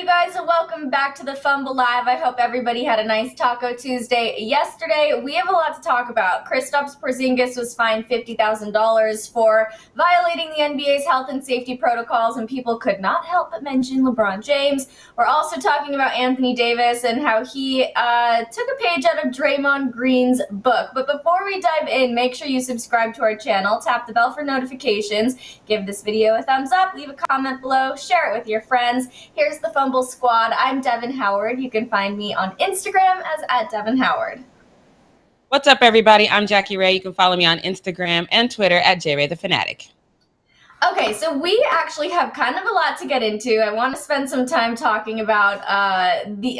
guys, and welcome back to the Fumble Live. I hope everybody had a nice Taco Tuesday yesterday. We have a lot to talk about. Kristaps Porzingis was fined $50,000 for violating the NBA's health and safety protocols, and people could not help but mention LeBron James. We're also talking about Anthony Davis and how he took a page out of Draymond Green's book. But before we dive in, make sure you subscribe to our channel, tap the bell for notifications, give this video a thumbs up, leave a comment below, share it with your friends. Here's the Fumble Squad. I'm Devin Howard. You can find me on Instagram as @DevinHoward. What's up, everybody? I'm Jackie Ray. You can follow me on Instagram and Twitter @JRayTheFanatic. Okay, so we actually have kind of a lot to get into. I want to spend some time talking about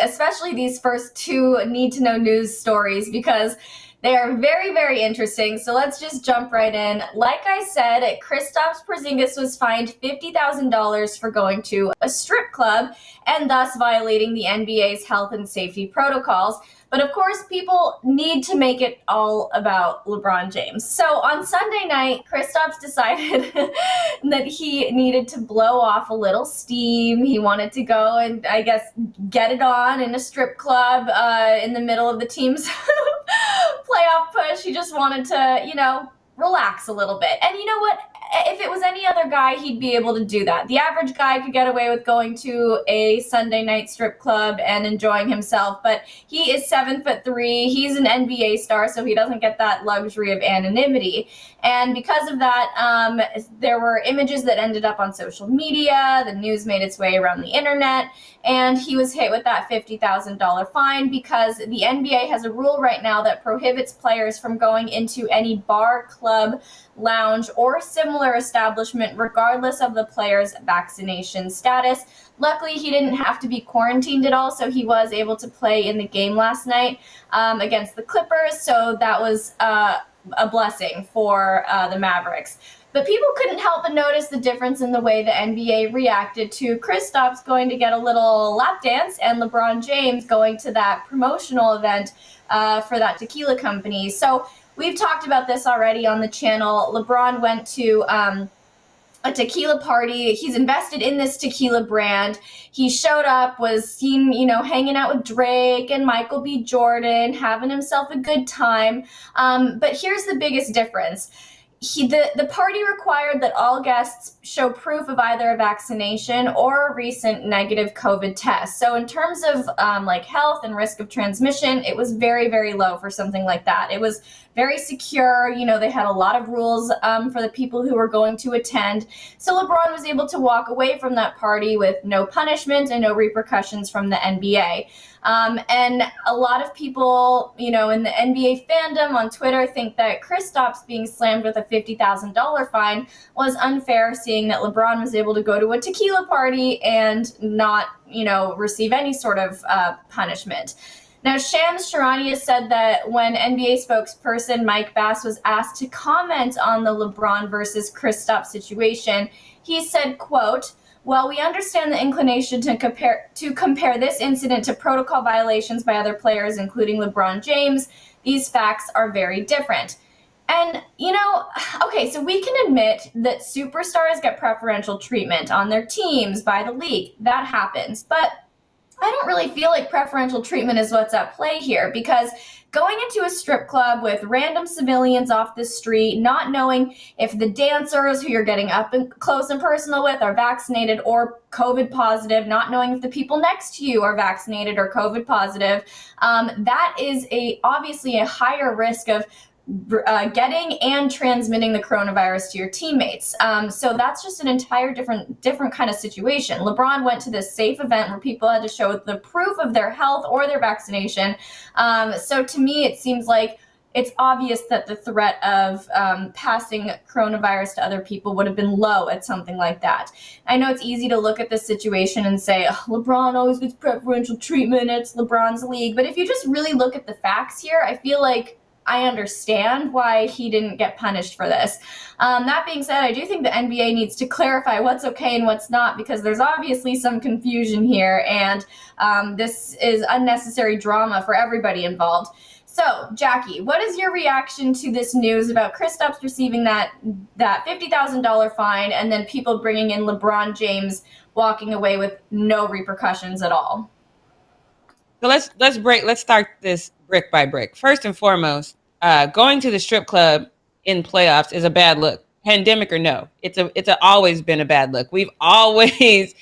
especially these first two need-to-know news stories because they are very, very interesting. So let's just jump right in. Like I said, Kristaps Porzingis was fined $50,000 for going to a strip club and thus violating the NBA's health and safety protocols. But of course, people need to make it all about LeBron James. So on Sunday night, Kristaps decided that he needed to blow off a little steam. He wanted to go and, I guess, get it on in a strip club in the middle of the team's playoff push. He just wanted to, you know, relax a little bit. And you know what? If it was any other guy, he'd be able to do that. The average guy could get away with going to a Sunday night strip club and enjoying himself, but he is 7'3". He's an NBA star, so he doesn't get that luxury of anonymity. And because of that, there were images that ended up on social media. The news made its way around the internet, and he was hit with that $50,000 fine because the NBA has a rule right now that prohibits players from going into any bar, club, lounge, or similar establishment regardless of the player's vaccination status. Luckily, he didn't have to be quarantined at all, so he was able to play in the game last night against the Clippers, so that was a blessing for the Mavericks. But people couldn't help but notice the difference in the way the NBA reacted to Kristaps going to get a little lap dance and LeBron James going to that promotional event for that tequila company. So we've talked about this already on the channel. LeBron went to a tequila party. He's invested in this tequila brand. He showed up, was seen, you know, hanging out with Drake and Michael B. Jordan, having himself a good time. But here's the biggest difference. The party required that all guests show proof of either a vaccination or a recent negative COVID test. So in terms of like health and risk of transmission, it was very, very low for something like that. It was very secure. You know, they had a lot of rules for the people who were going to attend. So LeBron was able to walk away from that party with no punishment and no repercussions from the NBA. And a lot of people, you know, in the NBA fandom on Twitter think that Kristaps being slammed with a $50,000 fine was unfair, seeing that LeBron was able to go to a tequila party and not, you know, receive any sort of punishment. Now, Shams Charania said that when NBA spokesperson Mike Bass was asked to comment on the LeBron versus Kristaps situation, he said, quote, "While we understand the inclination to compare this incident to protocol violations by other players, including LeBron James, these facts are very different." And, you know, okay, so we can admit that superstars get preferential treatment on their teams by the league. That happens. But I don't really feel like preferential treatment is what's at play here, because going into a strip club with random civilians off the street, not knowing if the dancers who you're getting up and close and personal with are vaccinated or COVID positive, not knowing if the people next to you are vaccinated or COVID positive, that is obviously a higher risk of getting and transmitting the coronavirus to your teammates. So that's just an entire different kind of situation. LeBron went to this safe event where people had to show the proof of their health or their vaccination. So to me, it seems like it's obvious that the threat of passing coronavirus to other people would have been low at something like that. I know it's easy to look at this situation and say, oh, LeBron always gets preferential treatment, it's LeBron's league. But if you just really look at the facts here, I feel like I understand why he didn't get punished for this. That being said, I do think the NBA needs to clarify what's okay and what's not, because there's obviously some confusion here, and this is unnecessary drama for everybody involved. So, Jackie, what is your reaction to this news about Kristaps receiving that $50,000 fine and then people bringing in LeBron James walking away with no repercussions at all. So let's start this brick by brick. First and foremost, going to the strip club in playoffs is a bad look. Pandemic or no, it's always been a bad look. We've always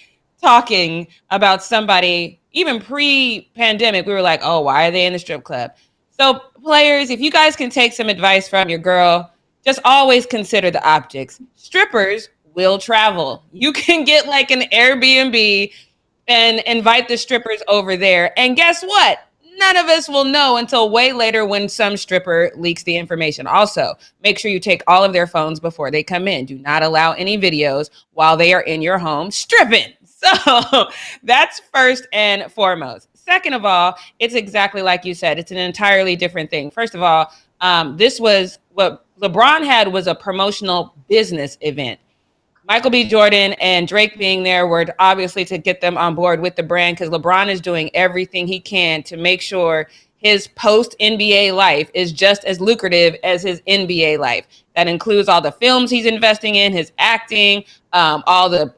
talking about somebody, even pre-pandemic, we were like, oh, why are they in the strip club? So players, if you guys can take some advice from your girl, just always consider the optics. Strippers will travel. You can get like an Airbnb and invite the strippers over there. And guess what? None of us will know until way later when some stripper leaks the information. Also, make sure you take all of their phones before they come in. Do not allow any videos while they are in your home stripping. So that's first and foremost. Second of all, it's exactly like you said. It's an entirely different thing. First of all, this was what LeBron had was a promotional business event. Michael B. Jordan and Drake being there were obviously to get them on board with the brand because LeBron is doing everything he can to make sure his post-NBA life is just as lucrative as his NBA life. That includes all the films he's investing in, his acting, all the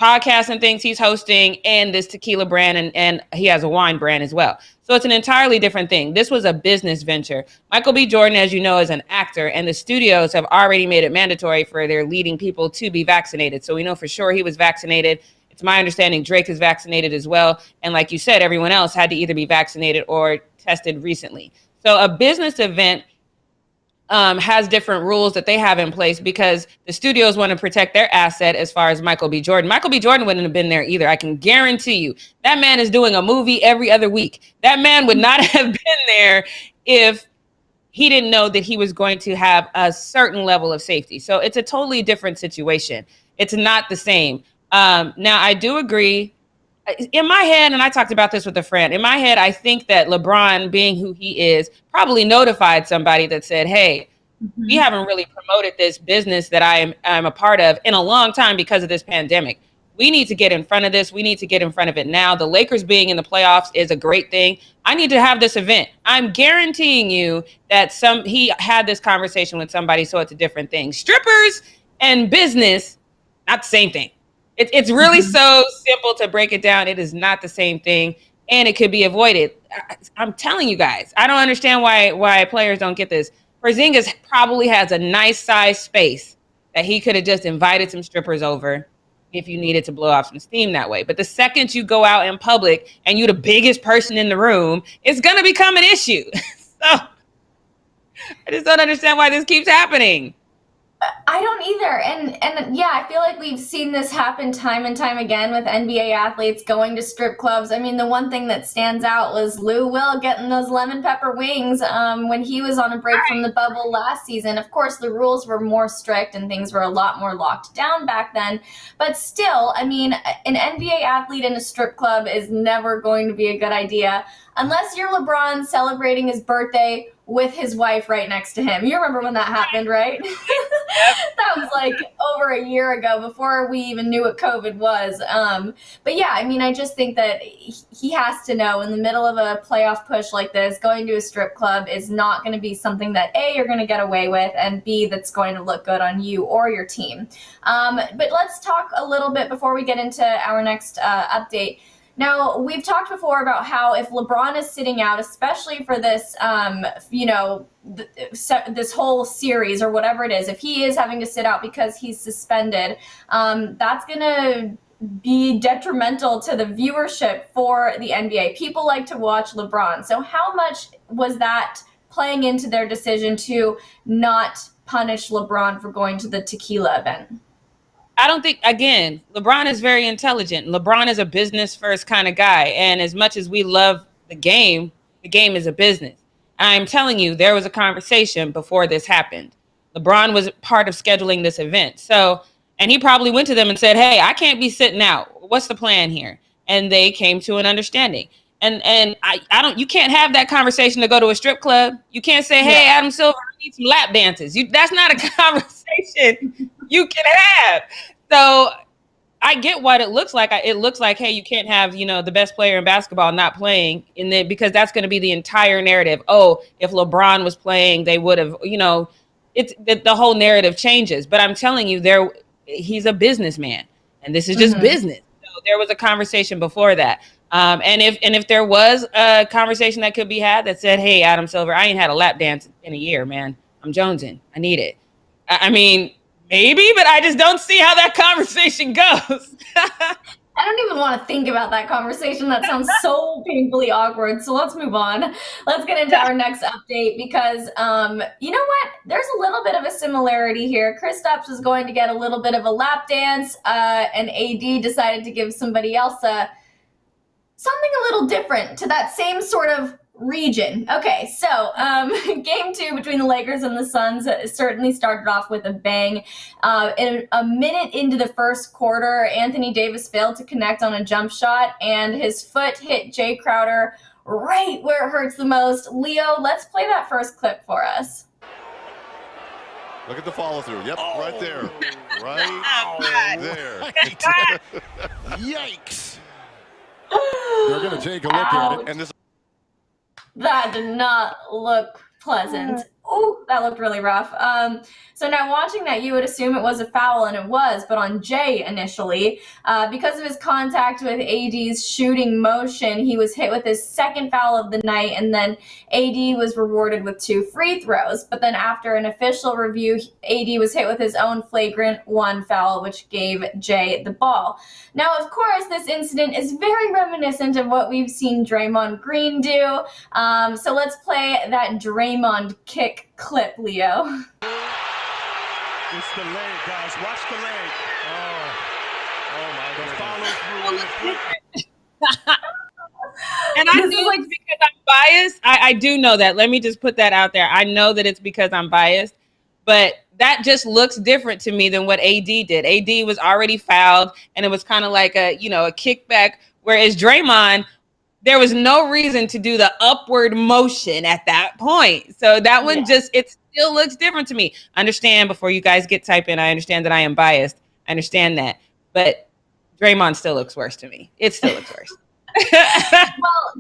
podcasts and things he's hosting, and this tequila brand, and he has a wine brand as well. So it's an entirely different thing. This was a business venture. Michael B. Jordan, as you know, is an actor, and the studios have already made it mandatory for their leading people to be vaccinated. So we know for sure he was vaccinated. It's my understanding Drake is vaccinated as well. And like you said, everyone else had to either be vaccinated or tested recently. So a business event has different rules that they have in place because the studios want to protect their asset as far as Michael B. Jordan. Michael B. Jordan wouldn't have been there either. I can guarantee you that man is doing a movie every other week. That man would not have been there if he didn't know that he was going to have a certain level of safety. So it's a totally different situation. It's not the same. Now, I do agree. In my head, and I talked about this with a friend, in my head, I think that LeBron, being who he is, probably notified somebody that said, hey, we haven't really promoted this business that I'm a part of in a long time because of this pandemic. We need to get in front of this. We need to get in front of it now. The Lakers being in the playoffs is a great thing. I need to have this event. I'm guaranteeing you that he had this conversation with somebody, so it's a different thing. Strippers and business, not the same thing. It's really so simple to break it down. It is not the same thing, and it could be avoided. I'm telling you guys, I don't understand why players don't get this. Porzingis probably has a nice size space that he could have just invited some strippers over if you needed to blow off some steam that way. But the second you go out in public and you're the biggest person in the room, it's going to become an issue. So I just don't understand why this keeps happening. I don't either. And yeah, I feel like we've seen this happen time and time again with NBA athletes going to strip clubs. I mean, the one thing that stands out was Lou Will getting those lemon pepper wings when he was on a break from the bubble last season. Of course, the rules were more strict and things were a lot more locked down back then. But still, I mean, an NBA athlete in a strip club is never going to be a good idea unless you're LeBron celebrating his birthday with his wife right next to him. You remember when that happened, right? That was like over a year ago before we even knew what COVID was. But yeah, I mean, I just think that he has to know in the middle of a playoff push like this, going to a strip club is not going to be something that A, you're going to get away with, and B, that's going to look good on you or your team. But let's talk a little bit before we get into our next update. Now, we've talked before about how if LeBron is sitting out, especially for this, this whole series or whatever it is, if he is having to sit out because he's suspended, that's going to be detrimental to the viewership for the NBA. People like to watch LeBron. So how much was that playing into their decision to not punish LeBron for going to the tequila event? I don't think, again, LeBron is very intelligent. LeBron is a business first kind of guy. And as much as we love the game is a business. I'm telling you, there was a conversation before this happened. LeBron was part of scheduling this event. So, and he probably went to them and said, hey, I can't be sitting out. What's the plan here? And they came to an understanding. And you can't have that conversation to go to a strip club. You can't say, hey, Adam Silver, I need some lap dances. That's not a conversation you can have. So I get what it looks like. It looks like, hey, you can't have, the best player in basketball not playing, and then because that's going to be the entire narrative. Oh, if LeBron was playing, they would have, it's the whole narrative changes. But I'm telling you, he's a businessman, and this is just business. there was a conversation before that. And if there was a conversation that could be had that said, "Hey, Adam Silver, I ain't had a lap dance in a year, man. I'm jonesing. I need it." I mean, maybe, but I just don't see how that conversation goes. I don't even want to think about that conversation. That sounds so painfully awkward. So let's move on. Let's get into our next update because, you know what? There's a little bit of a similarity here. Kristaps is going to get a little bit of a lap dance, and AD decided to give somebody else something a little different to that same sort of region. Okay, so game 2 between the Lakers and the Suns certainly started off with a bang. In a minute into the first quarter, Anthony Davis failed to connect on a jump shot, and his foot hit Jay Crowder right where it hurts the most. Leo, let's play that first clip for us. Look at the follow through. Yep, right there. Right there. Yikes. They're going to take a look at it. And that did not look pleasant. Oh, that looked really rough. So now watching that, you would assume it was a foul, and it was, but on Jay initially. Because of his contact with AD's shooting motion, he was hit with his second foul of the night, and then AD was rewarded with 2 free throws. But then after an official review, AD was hit with his own flagrant 1 foul, which gave Jay the ball. Now, of course, this incident is very reminiscent of what we've seen Draymond Green do. So let's play that Draymond kick clip, Leo. It's the leg, guys. Watch the leg. Oh my goodness. And I know it's because I'm biased. I do know that. Let me just put that out there. I know that it's because I'm biased, but that just looks different to me than what AD did. AD was already fouled, and it was kind of like a kickback, whereas Draymond, there was no reason to do the upward motion at that point. So that one it still looks different to me. Understand, before you guys get type in, I understand that I am biased. I understand that. But Draymond still looks worse to me. It still looks worse. Well,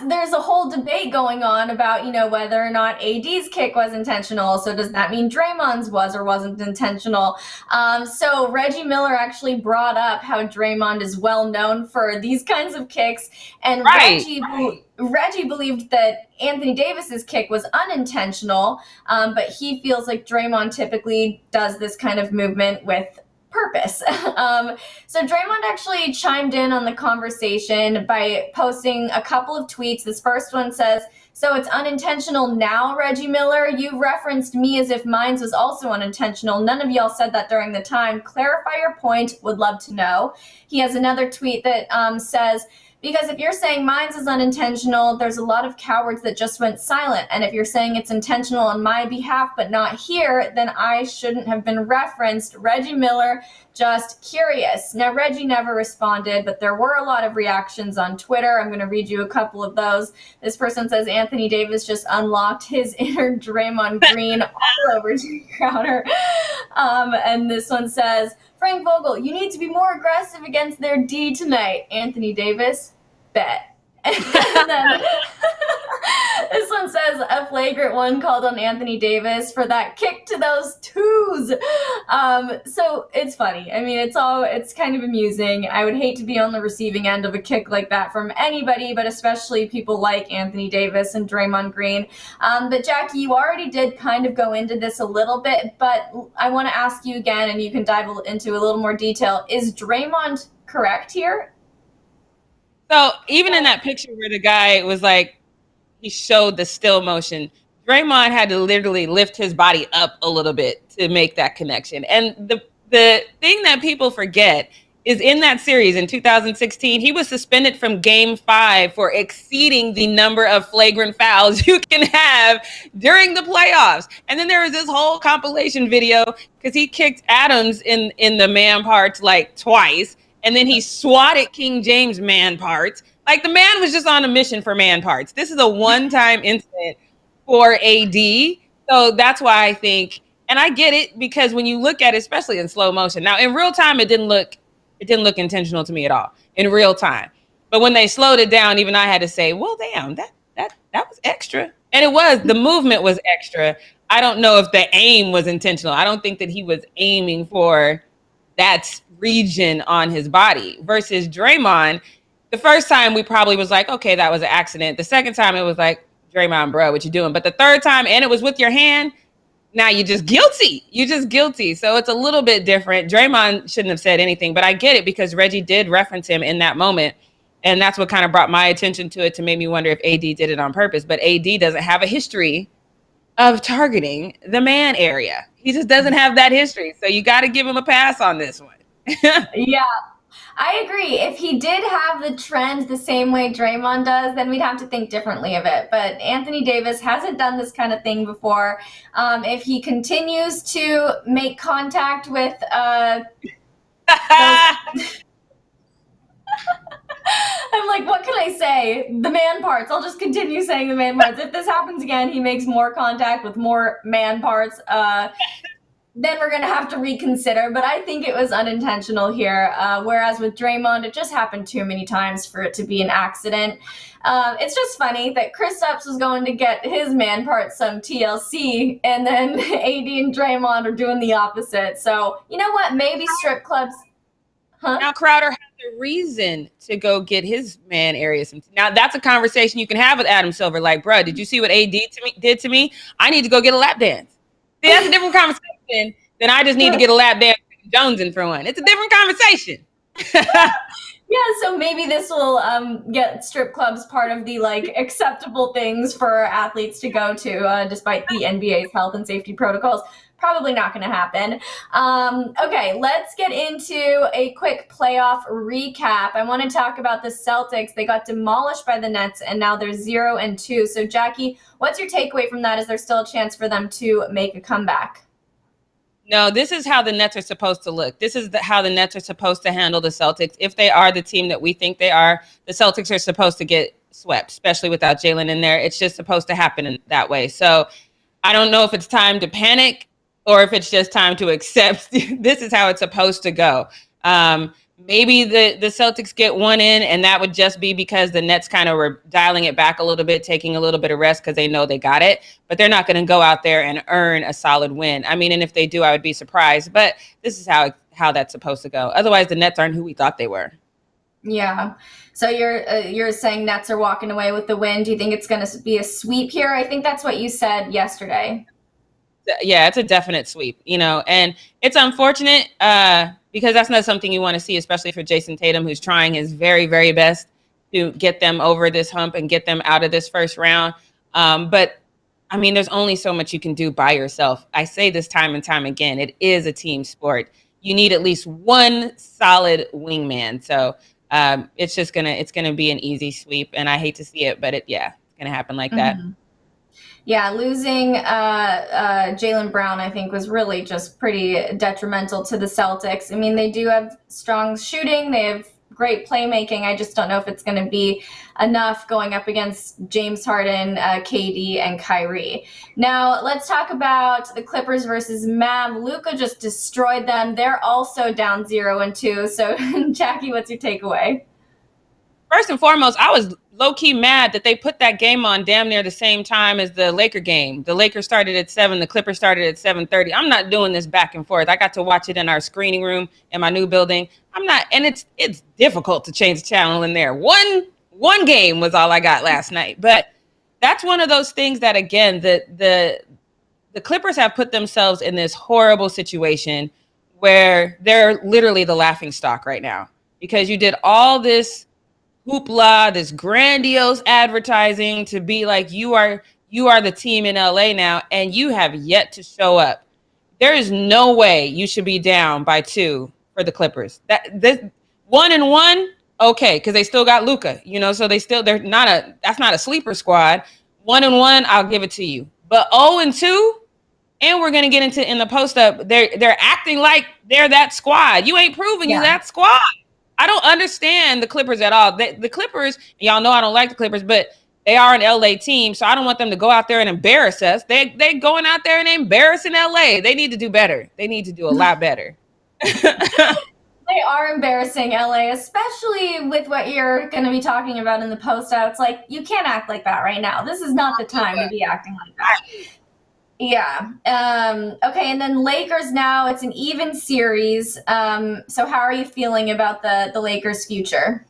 there's a whole debate going on about, whether or not AD's kick was intentional. So does that mean Draymond's was or wasn't intentional? So Reggie Miller actually brought up how Draymond is well known for these kinds of kicks, and Reggie believed that Anthony Davis's kick was unintentional, but he feels like Draymond typically does this kind of movement with purpose. So Draymond actually chimed in on the conversation by posting a couple of tweets. This first one says, "So it's unintentional now, Reggie Miller? You referenced me as if mine was also unintentional. None of y'all said that during the time. Clarify your point. Would love to know." He has another tweet that says, "Because if you're saying mine's is unintentional, there's a lot of cowards that just went silent. And if you're saying it's intentional on my behalf but not here, then I shouldn't have been referenced. Reggie Miller, just curious." Now, Reggie never responded, but there were a lot of reactions on Twitter. I'm going to read you a couple of those. This person says, "Anthony Davis just unlocked his inner Draymond Green all over Jay Crowder." And this one says, "Frank Vogel, you need to be more aggressive against their D tonight. Anthony Davis, bet." And then this one says, "A flagrant one called on Anthony Davis for that kick to those twos." So it's funny. I mean, it's kind of amusing. I would hate to be on the receiving end of a kick like that from anybody, but especially people like Anthony Davis and Draymond Green. But Jackie, you already did kind of go into this a little bit, but I want to ask you again, and you can dive into a little more detail. Is Draymond correct here? So even in that picture where the guy was like, he showed the still motion, Draymond had to literally lift his body up a little bit to make that connection. And the thing that people forget is in that series in 2016, he was suspended from Game 5 for exceeding the number of flagrant fouls you can have during the playoffs. And then there was this whole compilation video because he kicked Adams in the man parts like twice. And then he swatted King James man parts. Like, the man was just on a mission for man parts. This is a one-time incident for AD. So that's why I think, and I get it, because when you look at it, especially in slow motion. Now, in real time, it didn't look intentional to me at all in real time. But when they slowed it down, even I had to say, well, damn, that was extra. And it was, the movement was extra. I don't know if the aim was intentional. I don't think that he was aiming for that region on his body. Versus Draymond, the first time we probably was like, okay, that was an accident. The second time it was like, Draymond, bro, what you doing? But the third time, and it was with your hand, now you're just guilty. You're just guilty. So it's a little bit different. Draymond shouldn't have said anything, but I get it because Reggie did reference him in that moment. And that's what kind of brought my attention to it, to make me wonder if AD did it on purpose. But AD doesn't have a history of targeting the man area. He just doesn't have that history. So you got to give him a pass on this one. Yeah. I agree. If he did have the trend the same way Draymond does, then we'd have to think differently of it. But Anthony Davis hasn't done this kind of thing before. If he continues to make contact with I'm like, what can I say? The man parts. I'll just continue saying the man parts. If this happens again, he makes more contact with more man parts. Then we're going to have to reconsider. But I think it was unintentional here. Whereas with Draymond, it just happened too many times for it to be an accident. It's just funny that Kristaps was going to get his man part some TLC, and then AD and Draymond are doing the opposite. So, you know what? Maybe strip clubs... Huh? Now Crowder has a reason to go get his man area. Now that's a conversation you can have with Adam Silver. Like, bro, did you see what AD did to me? I need to go get a lap dance. See, that's a different conversation than I just need to get a lap dance with Jones for one. It's a different conversation. Yeah, so maybe this will get strip clubs part of the acceptable things for athletes to go to, despite the NBA's health and safety protocols. Probably not going to happen. Okay, let's get into a quick playoff recap. I want to talk about the Celtics. They got demolished by the Nets, and now they're 0-2. So, Jackie, what's your takeaway from that? Is there still a chance for them to make a comeback? No, this is how the Nets are supposed to look. This is how the Nets are supposed to handle the Celtics. If they are the team that we think they are, the Celtics are supposed to get swept, especially without Jalen in there. It's just supposed to happen in that way. So, I don't know if it's time to panic or if it's just time to accept this is how it's supposed to go. Maybe the Celtics get one in, and that would just be because the Nets kind of were dialing it back a little bit, taking a little bit of rest because they know they got it. But they're not going to go out there and earn a solid win. I mean, and if they do, I would be surprised. But this is how that's supposed to go. Otherwise, the Nets aren't who we thought they were. Yeah. So you're saying Nets are walking away with the win. Do you think it's going to be a sweep here? I think that's what you said yesterday. Yeah, it's a definite sweep, and it's unfortunate because that's not something you want to see, especially for Jason Tatum, who's trying his very, very best to get them over this hump and get them out of this first round. But I mean, there's only so much you can do by yourself. I say this time and time again, it is a team sport. You need at least one solid wingman. So it's going to be an easy sweep, and I hate to see it, but it's going to happen like that. Yeah, losing Jaylen Brown, I think, was really just pretty detrimental to the Celtics. I mean, they do have strong shooting. They have great playmaking. I just don't know if it's going to be enough going up against James Harden, KD, and Kyrie. Now, let's talk about the Clippers versus Mav. Luka just destroyed them. They're also down 0-2. So, Jackie, what's your takeaway? First and foremost, I was low-key mad that they put that game on damn near the same time as the Laker game. The Lakers started at 7, the Clippers started at 7:30. I'm not doing this back and forth. I got to watch it in our screening room in my new building. I'm not, and it's difficult to change the channel in there. One game was all I got last night. But that's one of those things that, again, the Clippers have put themselves in this horrible situation where they're literally the laughing stock right now because you did all this hoopla, this grandiose advertising to be like you are the team in LA now, and you have yet to show up. There is no way you should be down by 2 for the Clippers. This 1-1, okay, because they still got Luka, so that's not a sleeper squad. 1-1, I'll give it to you. But 0-2, and we're gonna get in the post up. They're acting like they're that squad. You ain't proving you that squad. I don't understand the Clippers at all. The Clippers, y'all know I don't like the Clippers, but they are an LA team, so I don't want them to go out there and embarrass us. They going out there and embarrassing LA. They need to do better. They need to do a lot better. They are embarrassing LA, especially with what you're going to be talking about in the post out. It's like, you can't act like that right now. This is not the time to be acting like that. Yeah. Okay, and then Lakers now, it's an even series. So how are you feeling about the Lakers' future?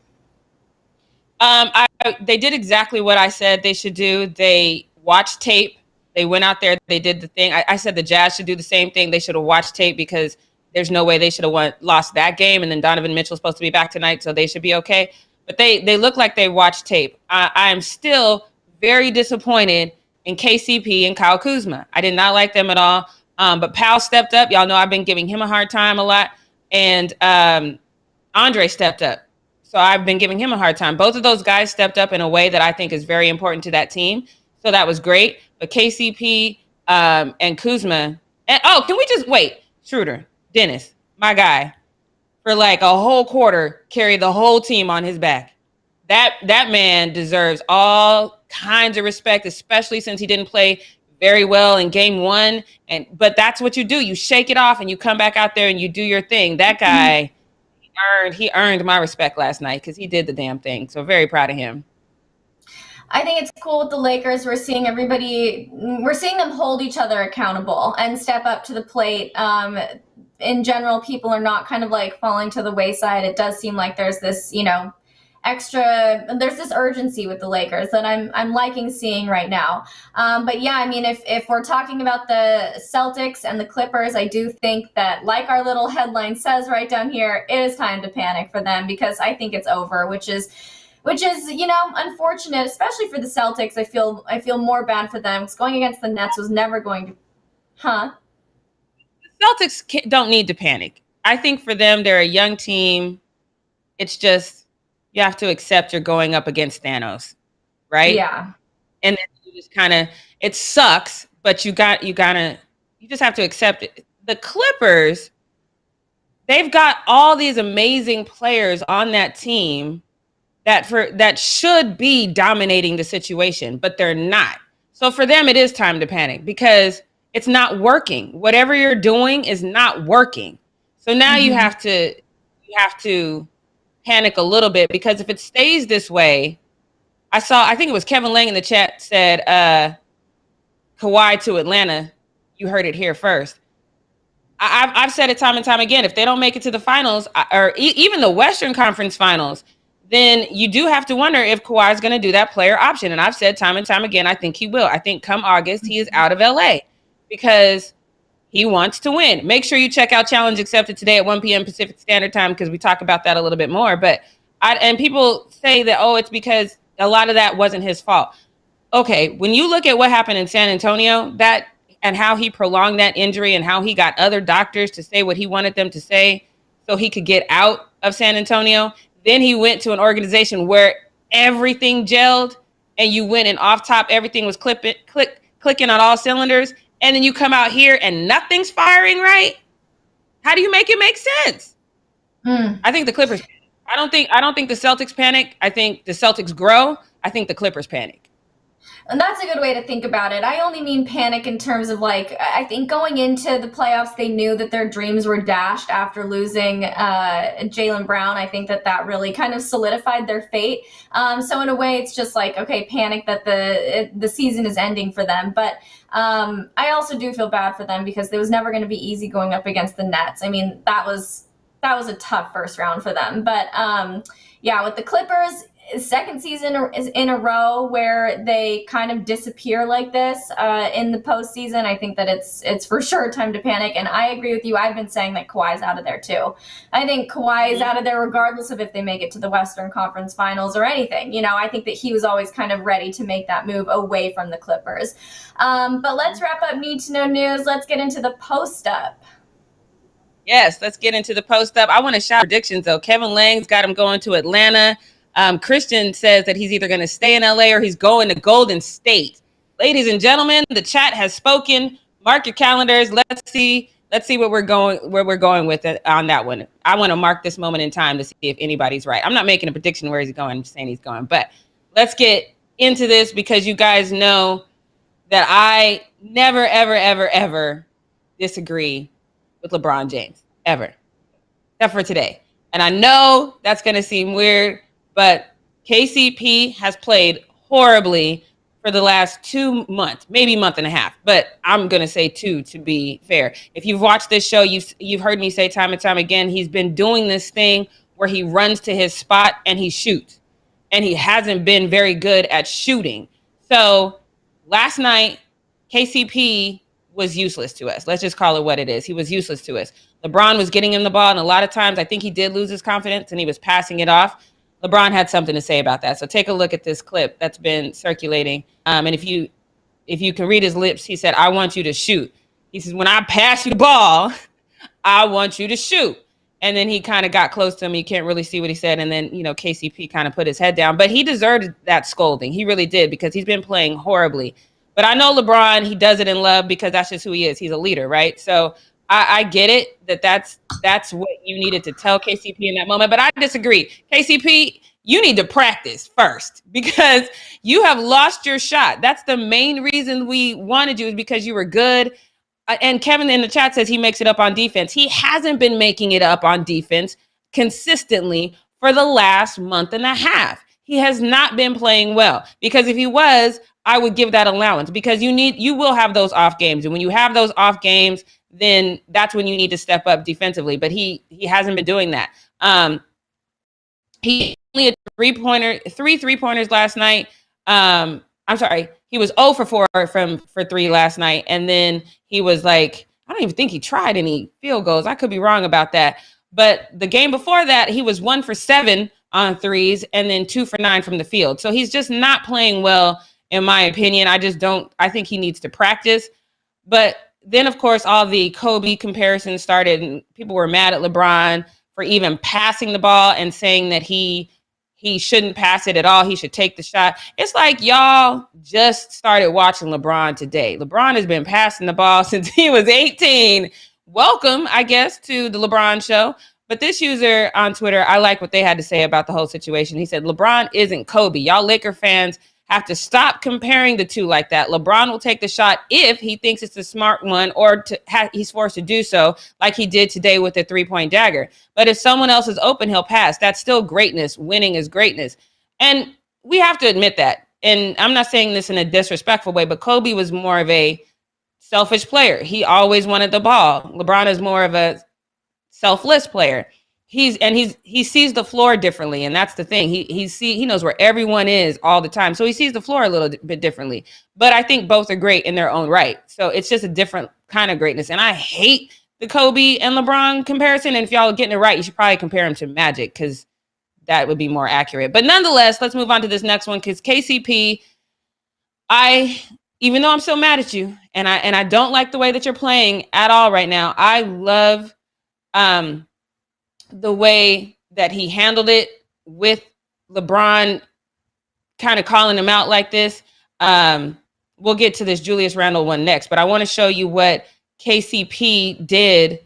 They did exactly what I said they should do. They watched tape. They went out there. They did the thing. I said the Jazz should do the same thing. They should have watched tape because there's no way they should have lost that game. And then Donovan Mitchell's supposed to be back tonight, so they should be okay. But they look like they watched tape. I am still very disappointed in KCP and Kyle Kuzma. I did not like them at all. But Powell stepped up. Y'all know I've been giving him a hard time a lot. And Andre stepped up. So I've been giving him a hard time. Both of those guys stepped up in a way that I think is very important to that team. So that was great. But KCP and Kuzma. And can we just wait? Schroeder, Dennis, my guy, for like a whole quarter, carried the whole team on his back. That man deserves all kinds of respect, especially since he didn't play very well in game one. But that's what you do. You shake it off and you come back out there and you do your thing. That guy, he earned my respect last night because he did the damn thing. So very proud of him. I think it's cool with the Lakers. We're seeing them hold each other accountable and step up to the plate. In general, people are not kind of like falling to the wayside. It does seem like there's this, there's this urgency with the Lakers that I'm liking seeing right now. But yeah, I mean, if we're talking about the Celtics and the Clippers, I do think that, like our little headline says right down here, it is time to panic for them because I think it's over, which is unfortunate, especially for the Celtics. I feel more bad for them because going against the Nets was never going to, The Celtics don't need to panic. I think for them, they're a young team. It's just, you have to accept you're going up against Thanos, right? Yeah. And then you just kind of, it sucks, but you just have to accept it. The Clippers, they've got all these amazing players on that team that should be dominating the situation, but they're not. So for them, it is time to panic because it's not working. Whatever you're doing is not working. So now you have to panic a little bit because if it stays this way, I think it was Kevin Lang in the chat said, Kawhi to Atlanta. You heard it here first. I've said it time and time again. If they don't make it to the finals or even the Western Conference Finals, then you do have to wonder if Kawhi is going to do that player option. And I've said time and time again, I think he will. I think come August, he is out of LA because he wants to win. Make sure you check out Challenge Accepted today at 1 p.m. Pacific Standard Time because we talk about that a little bit more. But and people say that, it's because a lot of that wasn't his fault. Okay, when you look at what happened in San Antonio, and how he prolonged that injury and how he got other doctors to say what he wanted them to say so he could get out of San Antonio. Then he went to an organization where everything gelled and you went and off top, everything was clicking on all cylinders. And then you come out here and nothing's firing right. How do you make it make sense? I think the Clippers, I don't think the Celtics panic. I think the Celtics grow. I think the Clippers panic. And that's a good way to think about it. I only mean panic in terms of I think going into the playoffs, they knew that their dreams were dashed after losing Jaylen Brown. I think that really kind of solidified their fate. So in a way, it's just okay, panic that the season is ending for them. But I also do feel bad for them because it was never going to be easy going up against the Nets. I mean, that was a tough first round for them. But yeah, with the Clippers, second season is in a row where they kind of disappear like this in the postseason. I think that it's for sure time to panic. And I agree with you. I've been saying that Kawhi's out of there too. I think Kawhi is out of there regardless of if they make it to the Western Conference Finals or anything. I think that he was always kind of ready to make that move away from the Clippers. But let's wrap up Need to Know News. Let's get into the post up. Yes, let's get into the post up. I want to shout predictions though. Kevin Lang's got him going to Atlanta. Christian says that he's either going to stay in LA or he's going to Golden State. Ladies and gentlemen, the chat has spoken. Mark your calendars. Let's see where we're going with it on that one. I want to mark this moment in time to see if anybody's right. I'm not making a prediction where he's going. I'm just saying he's going. But let's get into this because you guys know that I never, ever, ever, ever disagree with LeBron James. Ever. Except for today. And I know that's going to seem weird, but KCP has played horribly for the last 2 months, maybe month and a half, but I'm going to say 2 to be fair. If you've watched this show, you've heard me say time and time again, he's been doing this thing where he runs to his spot and he shoots. And he hasn't been very good at shooting. So last night, KCP was useless to us. Let's just call it what it is. He was useless to us. LeBron was getting him the ball, and a lot of times I think he did lose his confidence and he was passing it off. LeBron had something to say about that. So take a look at this clip that's been circulating. And if you can read his lips, he said, "I want you to shoot." He says, "When I pass you the ball, I want you to shoot." And then he kind of got close to him. You can't really see what he said. And then, you know, KCP kind of put his head down. But he deserved that scolding. He really did, because he's been playing horribly. But I know LeBron, he does it in love because that's just who he is. He's a leader, right? So I get it that's what you needed to tell KCP in that moment. But I disagree. KCP, you need to practice first, because you have lost your shot. That's the main reason we wanted you, is because you were good. And Kevin in the chat says he makes it up on defense. He hasn't been making it up on defense consistently for the last month and a half. He has not been playing well, because if he was, I would give that allowance, because you will have those off games. And when you have those off games, then that's when you need to step up defensively. But he hasn't been doing that. He only had 3 3-pointers last night. I'm sorry, he was 0 for 4 for 3 last night. And then he was like, I don't even think he tried any field goals. I could be wrong about that. But the game before that, he was 1 for 7 on threes and then 2 for 9 from the field. So he's just not playing well, in my opinion. I think he needs to practice. But then, of course, all the Kobe comparisons started, and people were mad at LeBron for even passing the ball and saying that he shouldn't pass it at all. He should take the shot. It's like y'all just started watching LeBron today. LeBron has been passing the ball since he was 18. Welcome, I guess, to the LeBron show. But this user on Twitter, I like what they had to say about the whole situation. He said, LeBron isn't Kobe. Y'all Laker fans have to stop comparing the two like that. LeBron will take the shot if he thinks it's a smart one, or he's forced to do so, like he did today with the 3-point dagger. But if someone else is open, he'll pass. That's still greatness. Winning is greatness. And we have to admit that. And I'm not saying this in a disrespectful way, but Kobe was more of a selfish player. He always wanted the ball. LeBron is more of a selfless player. He sees the floor differently, and that's the thing. He knows where everyone is all the time, so he sees the floor a little bit differently. But I think both are great in their own right. So it's just a different kind of greatness. And I hate the Kobe and LeBron comparison. And if y'all are getting it right, you should probably compare him to Magic, because that would be more accurate. But nonetheless, let's move on to this next one, because KCP, even though I'm so mad at you, and I don't like the way that you're playing at all right now, I love the way that he handled it with LeBron kind of calling him out like this. We'll get to this Julius Randle one next, but I want to show you what KCP did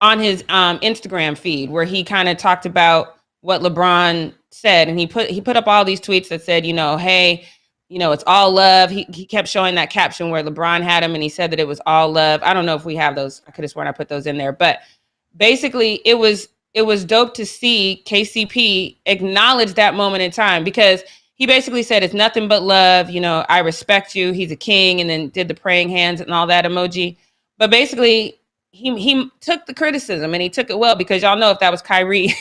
on his Instagram feed, where he kind of talked about what LeBron said. And he put up all these tweets that said, hey, it's all love. He kept showing that caption where LeBron had him, and he said that it was all love. I don't know if we have those. I could have sworn I put those in there, but basically it was dope to see KCP acknowledge that moment in time, because he basically said, it's nothing but love. I respect you. He's a king. And then did the praying hands and all that emoji. But basically he took the criticism, and he took it well, because y'all know if that was Kyrie,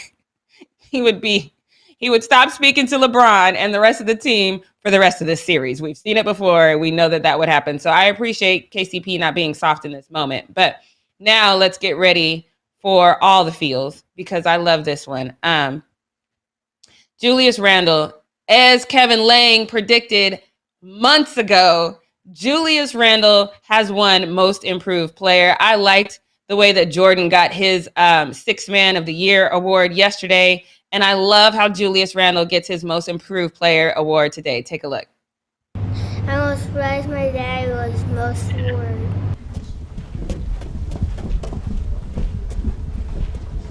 he would stop speaking to LeBron and the rest of the team for the rest of this series. We've seen it before. We know that would happen. So I appreciate KCP not being soft in this moment. But now let's get ready for all the feels, because I love this one. Julius Randle, as Kevin Lang predicted months ago, Julius Randle has won Most Improved Player. I liked the way that Jordan got his Sixth Man of the Year award yesterday, and I love how Julius Randle gets his Most Improved Player award today. Take a look. I was surprised my dad was most award.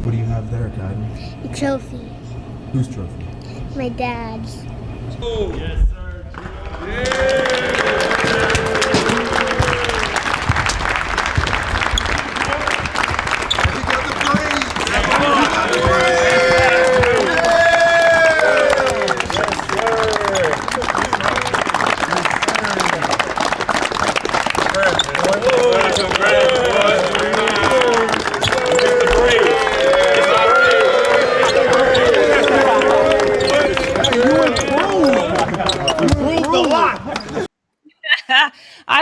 What do you have there, Dad? A trophy. Whose trophy? My dad's. Oh, yes, sir. Yeah.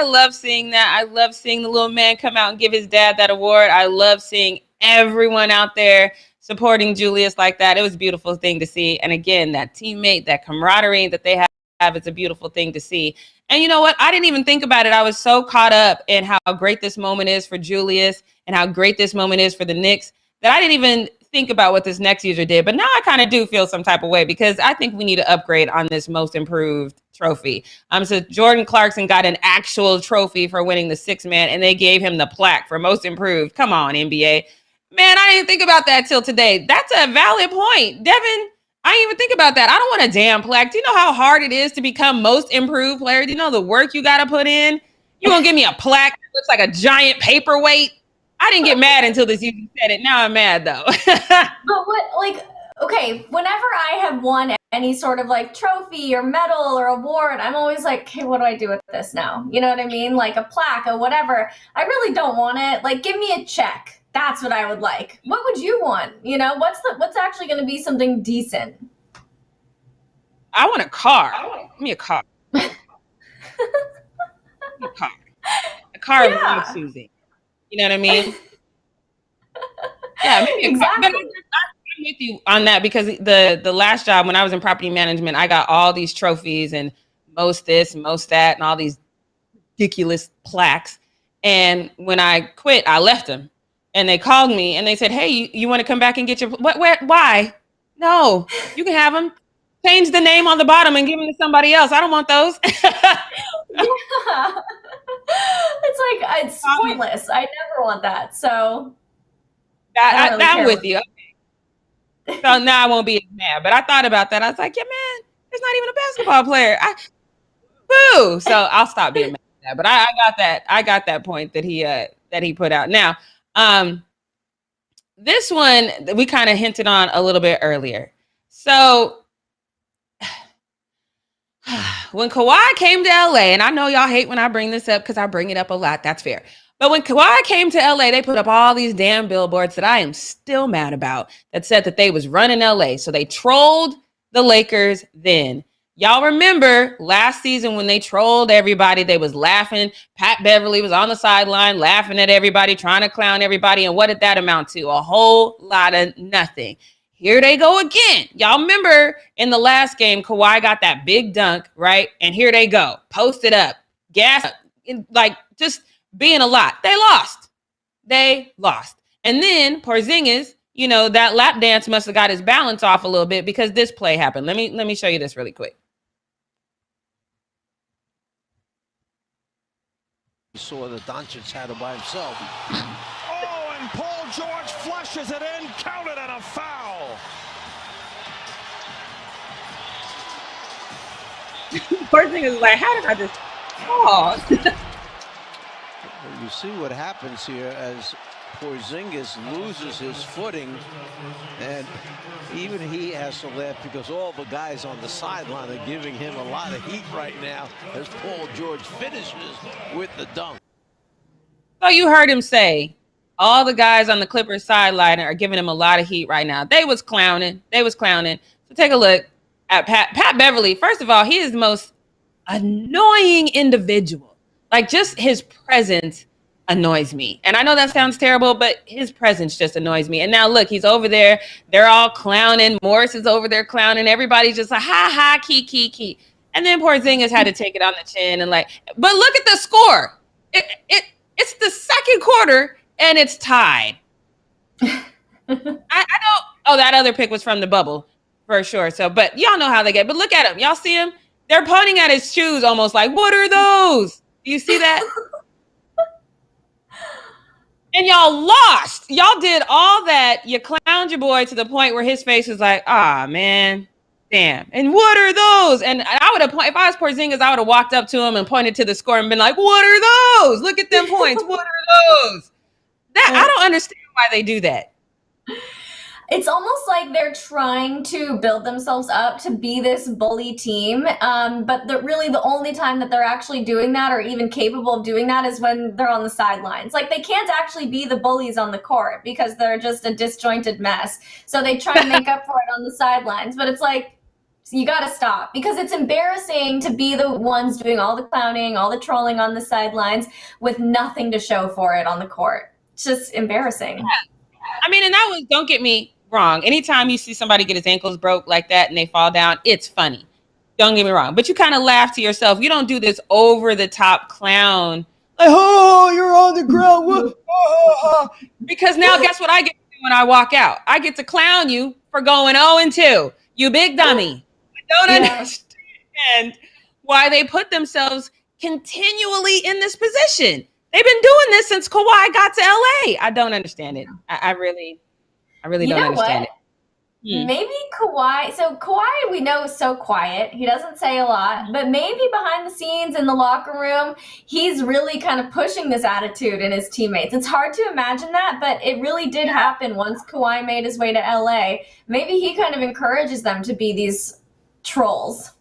I love seeing that. I love seeing the little man come out and give his dad that award. I love seeing everyone out there supporting Julius like that. It was a beautiful thing to see. And again, that teammate, that camaraderie that they have, it's a beautiful thing to see. And you know what? I didn't even think about it. I was so caught up in how great this moment is for Julius and how great this moment is for the Knicks that I didn't even think about what this next user did. But now I kind of do feel some type of way because I think we need to upgrade on this most improved trophy. So Jordan Clarkson got an actual trophy for winning the sixth man, and they gave him the plaque for most improved. Come on, NBA. Man, I didn't think about that till today. That's a valid point. Devin, I didn't even think about that. I don't want a damn plaque. Do you know how hard it is to become most improved player? Do you know the work you got to put in? You gonna give me a plaque that looks like a giant paperweight? I didn't get mad until this user said it. Now I'm mad though. But what, like, okay, whenever I have won any sort of like trophy or medal or award, I'm always like, okay, what do I do with this now? You know what I mean? Like a plaque or whatever. I really don't want it. Like, give me a check. That's what I would like. What would you want? You know, what's actually going to be something decent? I want a car. Give me a car. Give me a car. A car of my choosing. You know what I mean? Yeah, maybe exactly. I'm with you on that because the last job when I was in property management, I got all these trophies and most this, most that, and all these ridiculous plaques. And when I quit, I left them. And they called me and they said, hey, you want to come back and get your, why? No, you can have them. Change the name on the bottom and give them to somebody else. I don't want those. Yeah. It's like, it's pointless. I never want that. So I'm with you. Okay. So now I won't be as mad. But I thought about that. I was like, yeah, man, it's not even a basketball player. Boo. So I'll stop being mad at that. But I got that. I got that point that he put out. Now, this one we kind of hinted on a little bit earlier. So when Kawhi came to LA, and I know y'all hate when I bring this up because I bring it up a lot. That's fair. But when Kawhi came to LA, they put up all these damn billboards that I am still mad about that said that they was running LA. So they trolled the Lakers then. Y'all remember last season when they trolled everybody, they was laughing. Pat Beverly was on the sideline laughing at everybody, trying to clown everybody. And what did that amount to? A whole lot of nothing. Here they go again. Y'all remember in the last game, Kawhi got that big dunk, right? And here they go. Posted up. Gas up. Like just being a lot. They lost. And then Porzingis, you know, that lap dance must have got his balance off a little bit because this play happened. Let me show you this really quick. You saw that Doncic had it by himself. Oh, and Paul George flushes it in, counted on a foul. Porzingis is like, how did I just pause? You see what happens here as Porzingis loses his footing, and even he has to laugh because all the guys on the sideline are giving him a lot of heat right now as Paul George finishes with the dunk. So you heard him say all the guys on the Clippers sideline are giving him a lot of heat right now. They was clowning. So take a look at Pat Beverly. First of all, he is the most annoying individual. Like just his presence annoys me. And I know that sounds terrible, but his presence just annoys me. And now look, he's over there. They're all clowning. Morris is over there clowning. Everybody's just like, ha, ha, key. And then Porzingis had to take it on the chin and like, but look at the score. It's the second quarter and it's tied. I don't, that other pick was from the bubble for sure. So, but y'all know how they get, but look at him. Y'all see him? They're pointing at his shoes almost like, what are those? Do you see that? And y'all lost. Y'all did all that. You clowned your boy to the point where his face was like, ah, man, damn. And what are those? And I would have, if I was Porzingis, I would have walked up to him and pointed to the score and been like, what are those? Look at them points. What are those? I don't understand why they do that. It's almost like they're trying to build themselves up to be this bully team, but really the only time that they're actually doing that or even capable of doing that is when they're on the sidelines. Like they can't actually be the bullies on the court because they're just a disjointed mess. So they try to make up for it on the sidelines, but it's like, So you got to stop because it's embarrassing to be the ones doing all the clowning, all the trolling on the sidelines with nothing to show for it on the court. It's just embarrassing. Yeah. I mean, and that was, don't get me wrong. Anytime you see somebody get his ankles broke like that and they fall down, it's funny. Don't get me wrong. But you kind of laugh to yourself. You don't do this over the top clown. Like, oh, you're on the ground. Because now guess what I get to do when I walk out? I get to clown you for going 0-2. You big dummy. I don't understand why they put themselves continually in this position. They've been doing this since Kawhi got to LA. I don't understand it. I really don't understand it. Maybe Kawhi. So Kawhi, we know, is so quiet. He doesn't say a lot, but maybe behind the scenes in the locker room, he's really kind of pushing this attitude in his teammates. It's hard to imagine that, but it really did happen once Kawhi made his way to LA. Maybe he kind of encourages them to be these trolls.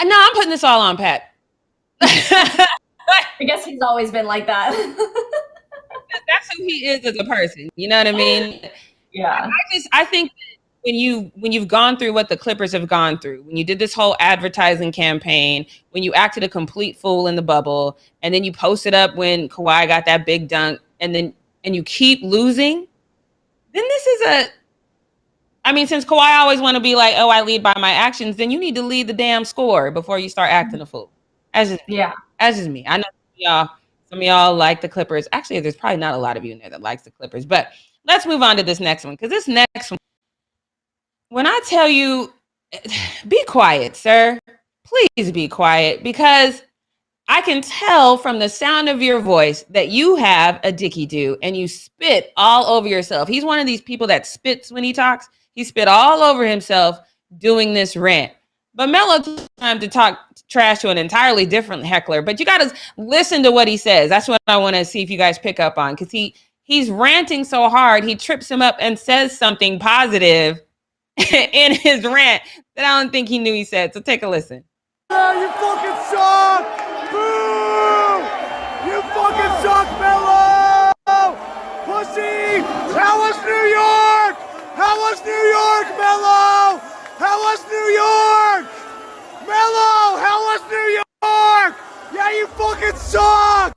No, I'm putting this all on Pat. I guess he's always been like that. That's who he is as a person. You know what I mean? Yeah. I think when you've gone through what the Clippers have gone through, when you did this whole advertising campaign, when you acted a complete fool in the bubble, and then you posted up when Kawhi got that big dunk, and you keep losing, then this is since Kawhi always want to be like, oh, I lead by my actions, then you need to lead the damn score before you start acting a fool. That's just me. I know some of y'all like the Clippers. Actually, there's probably not a lot of you in there that likes the Clippers, but let's move on to this next one. Because this next one, when I tell you, be quiet, sir. Please be quiet, because I can tell from the sound of your voice that you have a dicky do and you spit all over yourself. He's one of these people that spits when he talks. He spit all over himself doing this rant. But Melo took time to talk trash to an entirely different heckler. But you got to listen to what he says. That's what I want to see if you guys pick up on. Because he's ranting so hard, he trips him up and says something positive in his rant that I don't think he knew he said. So take a listen. Yeah, you fucking suck! Boo! You fucking suck, Melo! Pussy! How was New York? How was New York, Melo? How was New York? Melo, how was New York? Yeah, you fucking suck!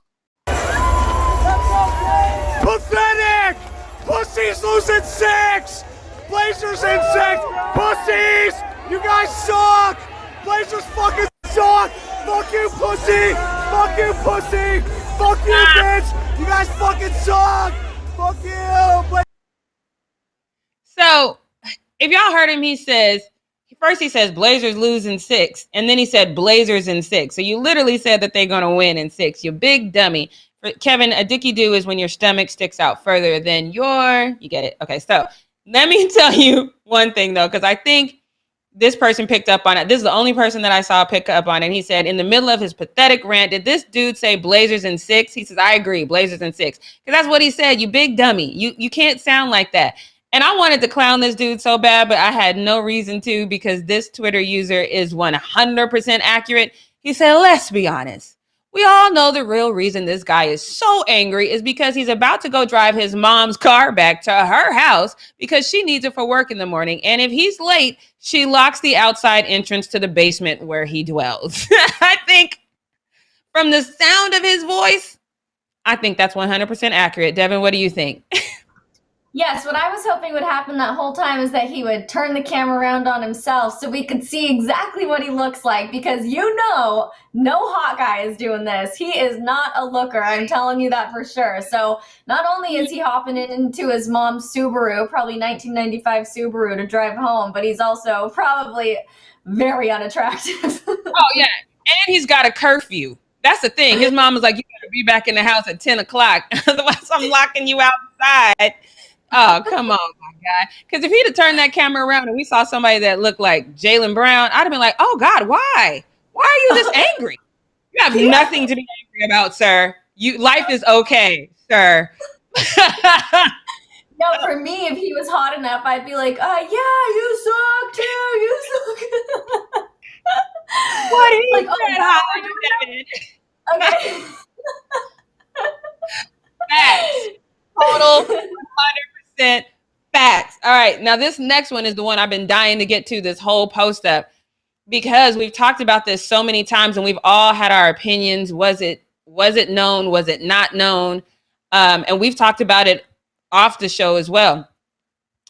Pathetic! Pussies losing 6! Blazers in 6! Pussies! You guys suck! Blazers fucking suck! Fuck you, pussy! Fuck you, pussy! Fuck you, bitch! You guys fucking suck! Fuck you! So, if y'all heard him, he says Blazers losing 6, and then he said Blazers in 6. So you literally said that they're going to win in 6. You big dummy. Kevin, a dicky do is when your stomach sticks out further than you get it. Okay, so let me tell you one thing, though, because I think this person picked up on it. This is the only person that I saw pick up on it. He said, in the middle of his pathetic rant, did this dude say Blazers in 6? He says, I agree, Blazers in 6. Because that's what he said, you big dummy. You can't sound like that. And I wanted to clown this dude so bad, but I had no reason to, because this Twitter user is 100% accurate. He said, let's be honest. We all know the real reason this guy is so angry is because he's about to go drive his mom's car back to her house because she needs it for work in the morning. And if he's late, she locks the outside entrance to the basement where he dwells. I think from the sound of his voice, I think that's 100% accurate. Devin, what do you think? Yes, what I was hoping would happen that whole time is that he would turn the camera around on himself so we could see exactly what he looks like, because no Hawkeye is doing this. He is not a looker, I'm telling you that for sure. So not only is he hopping into his mom's Subaru, probably 1995 Subaru, to drive home, but he's also probably very unattractive. Oh, yeah. And he's got a curfew. That's the thing. His mom was like, you gotta be back in the house at 10 o'clock. Otherwise, I'm locking you outside. Oh, come on, my guy. Because if he'd have turned that camera around and we saw somebody that looked like Jaylen Brown, I'd have been like, oh, God, why? Why are you this angry? You have nothing to be angry about, sir. Life is okay, sir. No, for me, if he was hot enough, I'd be like, yeah, you suck, too. You suck. What is like, that? Okay. Facts. Total 100% facts. All right. right. Now, this next one is the one I've been dying to get to this whole post up, because we've talked about this so many times and we've all had our opinions. Was it known? Was it not known? And we've talked about it off the show as well.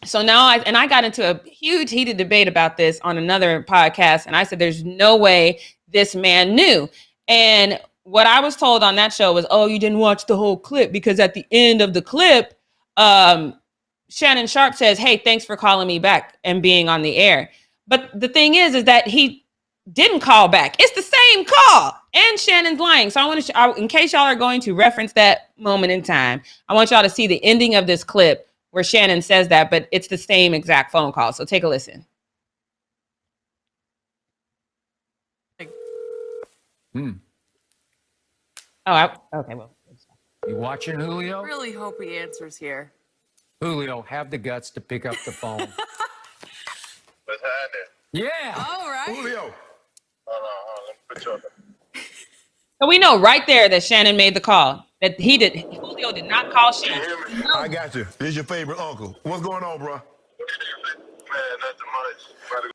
So now I got into a huge heated debate about this on another podcast. And I said, there's no way this man knew. And what I was told on that show was, oh, you didn't watch the whole clip, because at the end of the clip, Shannon Sharpe says, hey, thanks for calling me back and being on the air. But the thing is that he didn't call back. It's the same call, and Shannon's lying. So I want to, in case y'all are going to reference that moment in time, I want y'all to see the ending of this clip where Shannon says that, but it's the same exact phone call. So take a listen. Okay, well. You watching, Julio? Really hope he answers here. Julio, have the guts to pick up the phone. What's happening? Yeah. All right. Julio. Hold on. Let me put you on. So we know right there that Shannon made the call. That Julio did not call Shannon. No. I got you. This is your favorite uncle. What's going on, bro? Man, nothing much.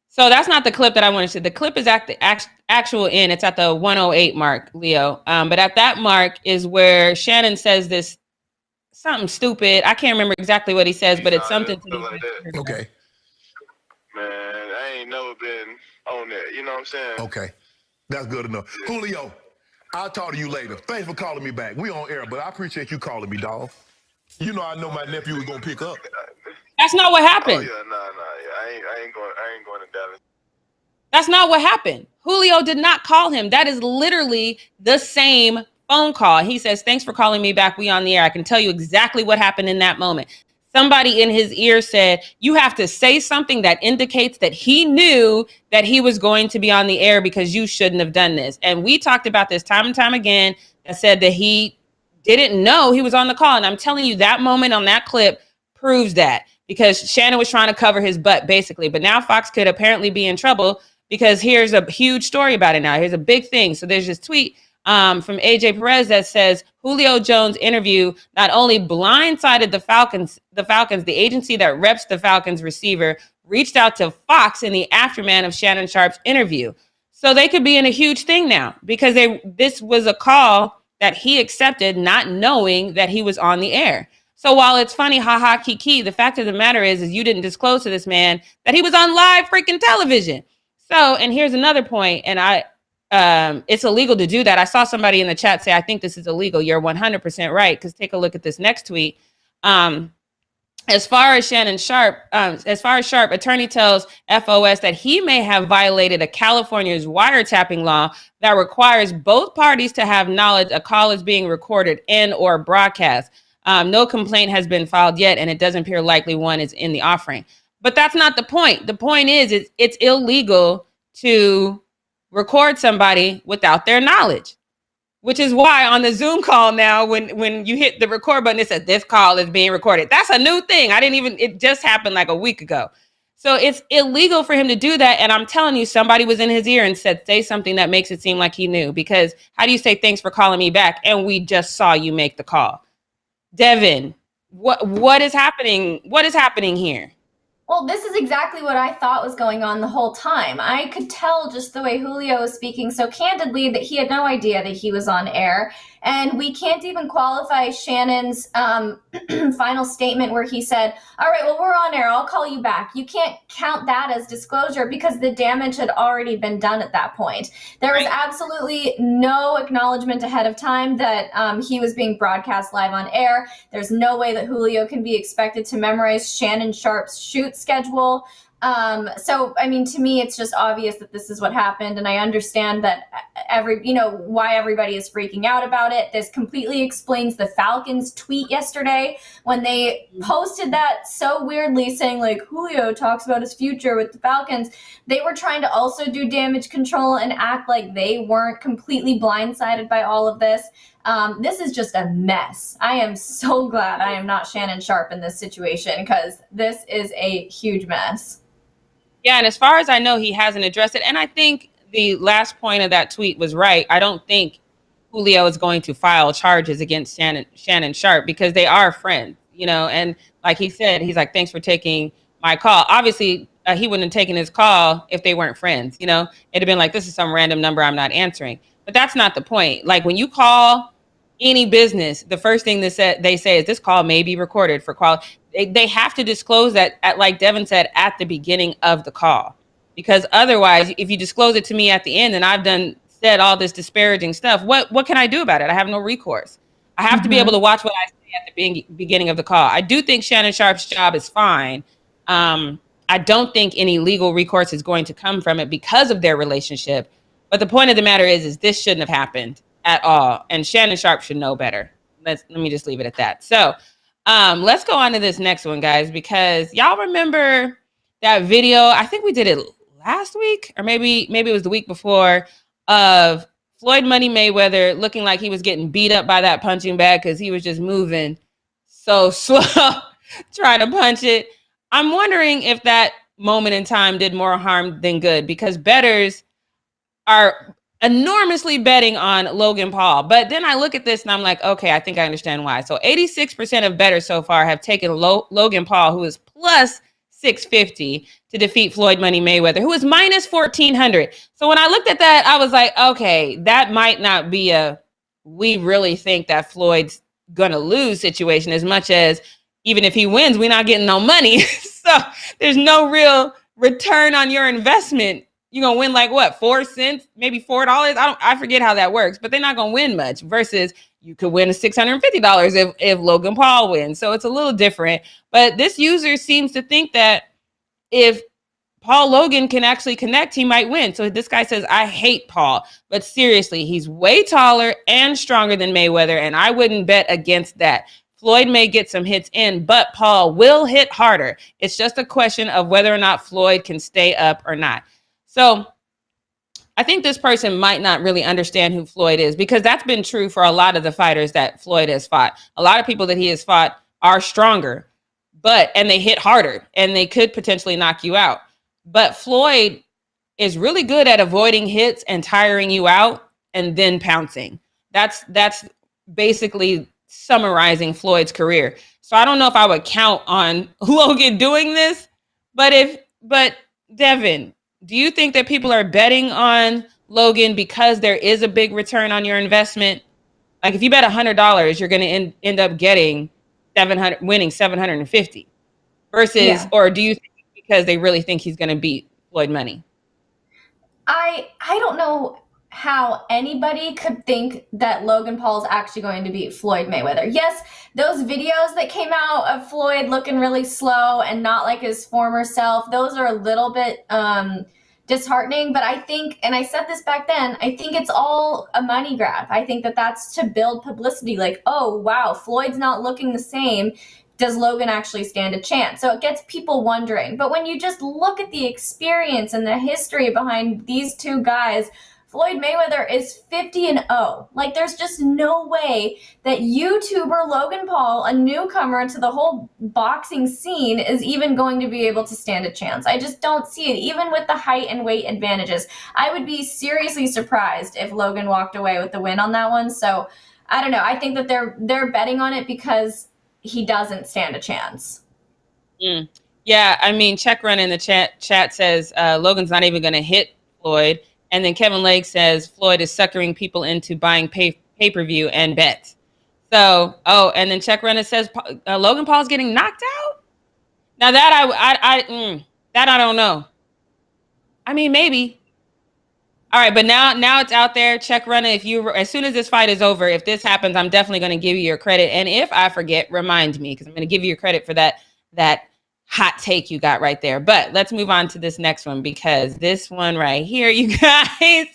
So that's not the clip that I wanted to see. The clip is at the actual end. It's at the 108 mark, Leo. But at that mark is where Shannon says this something stupid. I can't remember exactly what he says, but it's something to like that. Okay. Man, I ain't never been on that. You know what I'm saying? Okay. That's good enough. Yeah. Julio, I'll talk to you later. Thanks for calling me back. We on air, but I appreciate you calling me, dog. You know I know my nephew was gonna pick up. That's not what happened. Oh, yeah, nah. Yeah, I ain't going to Dallas. That's not what happened. Julio did not call him. That is literally the same phone call. He says, thanks for calling me back. We on the air. I can tell you exactly what happened in that moment. Somebody in his ear said, you have to say something that indicates that he knew that he was going to be on the air, because you shouldn't have done this. And we talked about this time and time again, that said that he didn't know he was on the call. And I'm telling you, that moment on that clip proves that, because Shannon was trying to cover his butt, basically. But now Fox could apparently be in trouble, because here's a huge story about it now. Here's a big thing. So there's this tweet from AJ Perez that says Julio Jones' interview not only blindsided the Falcons, the agency that reps the Falcons receiver reached out to Fox in the aftermath of Shannon Sharpe's interview. So they could be in a huge thing now, because this was a call that he accepted not knowing that he was on the air. So while it's funny, haha, kiki, the fact of the matter is you didn't disclose to this man that he was on live freaking television. So, and here's another point, and it's illegal to do that. I saw somebody in the chat say, I think this is illegal. You're 100% right, because take a look at this next tweet. As far as Sharpe, attorney tells FOS that he may have violated a California's wiretapping law that requires both parties to have knowledge a call is being recorded and or broadcast. No complaint has been filed yet, and it doesn't appear likely one is in the offering. But that's not the point. The point is it's illegal to record somebody without their knowledge, which is why on the Zoom call now, when you hit the record button, it says this call is being recorded. That's a new thing. It just happened like a week ago. So it's illegal for him to do that. And I'm telling you, somebody was in his ear and said, say something that makes it seem like he knew, because how do you say thanks for calling me back? And we just saw you make the call. Devin, what is happening? What is happening here? Well, this is exactly what I thought was going on the whole time. I could tell just the way Julio was speaking so candidly that he had no idea that he was on air. And we can't even qualify Shannon's final statement where he said, all right, well, we're on air. I'll call you back. You can't count that as disclosure, because the damage had already been done at that point. There was absolutely no acknowledgement ahead of time that he was being broadcast live on air. There's no way that Julio can be expected to memorize Shannon Sharpe's shoot schedule. So, I mean, to me, it's just obvious that this is what happened. And I understand that why everybody is freaking out about it. This completely explains the Falcons tweet yesterday when they posted that so weirdly, saying like Julio talks about his future with the Falcons. They were trying to also do damage control and act like they weren't completely blindsided by all of this. This is just a mess. I am so glad I am not Shannon Sharpe in this situation, because this is a huge mess. Yeah, and as far as I know, he hasn't addressed it. And I think the last point of that tweet was right. I don't think Julio is going to file charges against Shannon Sharpe, because they are friends, and Like he said, he's like, thanks for taking my call. Obviously, he wouldn't have taken his call if they weren't friends. You know, it'd have been like, this is some random number I'm not answering. But that's not the point. Like when you call any business, the first thing they say is this call may be recorded for quality. They have to disclose that, like Devin said, at the beginning of the call. Because otherwise, if you disclose it to me at the end and I've said all this disparaging stuff, what can I do about it? I have no recourse. I have to be able to watch what I say at the beginning of the call. I do think Shannon Sharpe's job is fine. I don't think any legal recourse is going to come from it because of their relationship. But the point of the matter is this shouldn't have happened at all. And Shannon Sharpe should know better. Let me just leave it at that. So let's go on to this next one, guys, because y'all remember that video. I think we did it last week, or maybe it was the week before, of Floyd Money Mayweather looking like he was getting beat up by that punching bag because he was just moving so slow trying to punch it. I'm wondering if that moment in time did more harm than good, because bettors are enormously betting on Logan Paul. But then I look at this and I'm like, okay, I think I understand why. So 86% of bettors so far have taken Logan Paul, who is plus 650, to defeat Floyd Money Mayweather, who is minus 1,400. So when I looked at that, I was like, okay, that might not be we really think that Floyd's gonna lose situation, as much as even if he wins, we're not getting no money. So there's no real return on your investment. You're gonna win like what, 4 cents, maybe $4? I forget how that works, but they're not gonna win much, versus you could win $650 if Logan Paul wins. So it's a little different. But this user seems to think that if Paul Logan can actually connect, he might win. So this guy says, I hate Paul, but seriously, he's way taller and stronger than Mayweather, and I wouldn't bet against that. Floyd may get some hits in, but Paul will hit harder. It's just a question of whether or not Floyd can stay up or not. So I think this person might not really understand who Floyd is, because that's been true for a lot of the fighters that Floyd has fought. A lot of people that he has fought are stronger, and they hit harder, and they could potentially knock you out. But Floyd is really good at avoiding hits and tiring you out and then pouncing. That's basically summarizing Floyd's career. So I don't know if I would count on Logan doing this, but Devin, do you think that people are betting on Logan because there is a big return on your investment? Like if you bet $100, you're going to end up getting winning 750 versus, or do you think because they really think he's going to beat Floyd Money? I don't know how anybody could think that Logan Paul is actually going to beat Floyd Mayweather. Yes, those videos that came out of Floyd looking really slow and not like his former self, those are a little bit disheartening. But I think, and I said this back then, I think it's all a money grab. I think that that's to build publicity. Like, oh, wow, Floyd's not looking the same. Does Logan actually stand a chance? So it gets people wondering. But when you just look at the experience and the history behind these two guys, Floyd Mayweather is 50-0. Like, there's just no way that YouTuber Logan Paul, a newcomer to the whole boxing scene, is even going to be able to stand a chance. I just don't see it, even with the height and weight advantages. I would be seriously surprised if Logan walked away with the win on that one. So, I don't know. I think that they're betting on it because he doesn't stand a chance. Yeah, I mean, Check Run in the chat says Logan's not even going to hit Floyd. And then Kevin Lake says Floyd is suckering people into buying pay-per-view and bets. So, and then Check Run says Logan Paul's getting knocked out. Now that I don't know. I mean, maybe. All right, but now it's out there. Check Run. As soon as this fight is over, if this happens, I'm definitely going to give you your credit. And if I forget, remind me, because I'm going to give you your credit for that hot take you got right there. But let's move on to this next one, because this one right here, you guys,